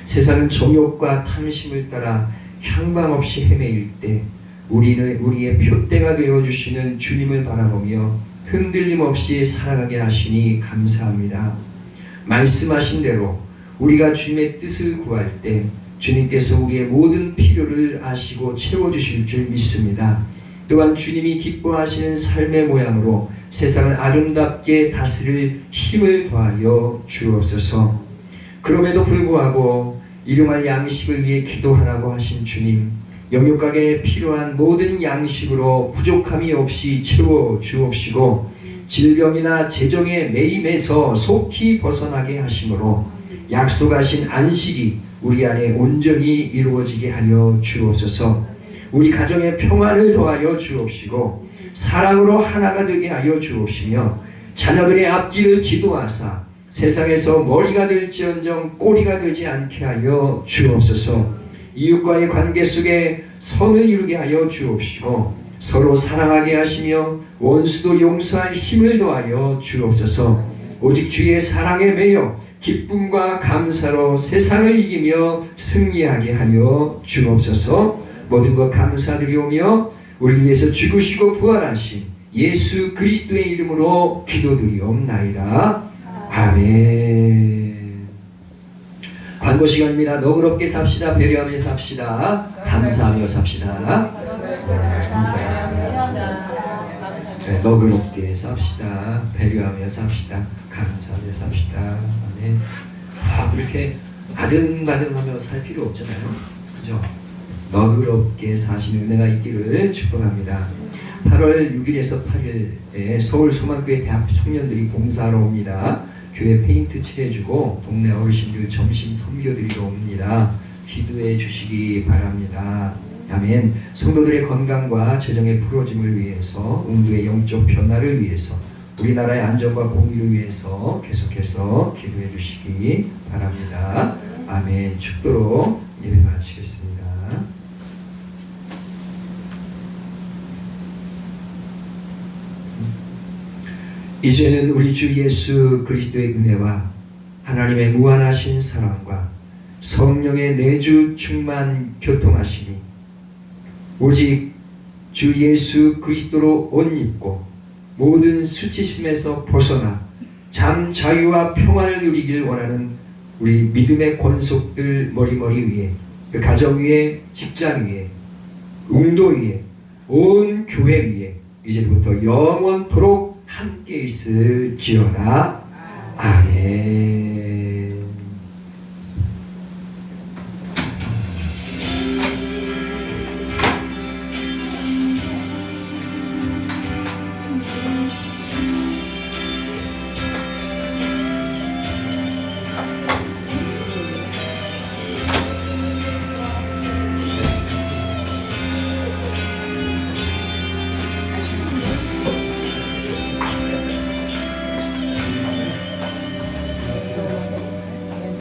Speaker 1: 세상은 정욕과 탐심을 따라 향방 없이 헤매일 때 우리는 우리의 표대가 되어주시는 주님을 바라보며 흔들림 없이 살아가게 하시니 감사합니다. 말씀하신 대로 우리가 주님의 뜻을 구할 때 주님께서 우리의 모든 필요를 아시고 채워주실 줄 믿습니다. 또한 주님이 기뻐하시는 삶의 모양으로 세상을 아름답게 다스릴 힘을 더하여 주옵소서. 그럼에도 불구하고 일용할 양식을 위해 기도하라고 하신 주님, 영육간에 필요한 모든 양식으로 부족함이 없이 채워 주옵시고 질병이나 재정의 매임에서 속히 벗어나게 하심으로 약속하신 안식이 우리 안에 온전히 이루어지게 하여 주옵소서. 우리 가정에 평안을 더하여 주옵시고 사랑으로 하나가 되게 하여 주옵시며 자녀들의 앞길을 지도하사 세상에서 머리가 될지언정 꼬리가 되지 않게 하여 주옵소서. 이웃과의 관계 속에 선을 이루게 하여 주옵시고 서로 사랑하게 하시며 원수도 용서할 힘을 더하여 주옵소서. 오직 주의 사랑에 매여 기쁨과 감사로 세상을 이기며 승리하게 하여 주옵소서. 모든 것 감사드리오며 우리 위해서 죽으시고 부활하신 예수 그리스도의 이름으로 기도드리옵나이다. 아멘. 관고 시간입니다. 너그럽게 삽시다. 배려하며 삽시다. 감사하며 삽시다. 감사했습니다. 네, 너그럽게 삽시다. 배려하며 삽시다. 감사하며 삽시다. 아멘. 그렇게 아등바등하며 살 필요 없잖아요. 그죠? 너그럽게 사시는 은혜가 있기를 축복합니다. 8월 6일에서 8일에 서울 소망교회 대학 청년들이 봉사하러 옵니다. 교회 페인트 칠해주고 동네 어르신들 점심 섬겨드리러 옵니다. 기도해 주시기 바랍니다. 아멘. 성도들의 건강과 재정의 풀어짐을 위해서, 응도의 영적 변화를 위해서, 우리나라의 안전과 공의를 위해서 계속해서 기도해 주시기 바랍니다. 아멘. 축도로 예배 마치겠습니다. 이제는 우리 주 예수 그리스도의 은혜와 하나님의 무한하신 사랑과 성령의 내주 충만 교통하심이 오직 주 예수 그리스도로 옷 입고 모든 수치심에서 벗어나 참 자유와 평안을 누리길 원하는 우리 믿음의 권속들 머리머리 위에, 그 가정 위에, 직장 위에, 웅도 위에, 온 교회 위에 이제부터 영원토록 함께 있을지어다. 아멘.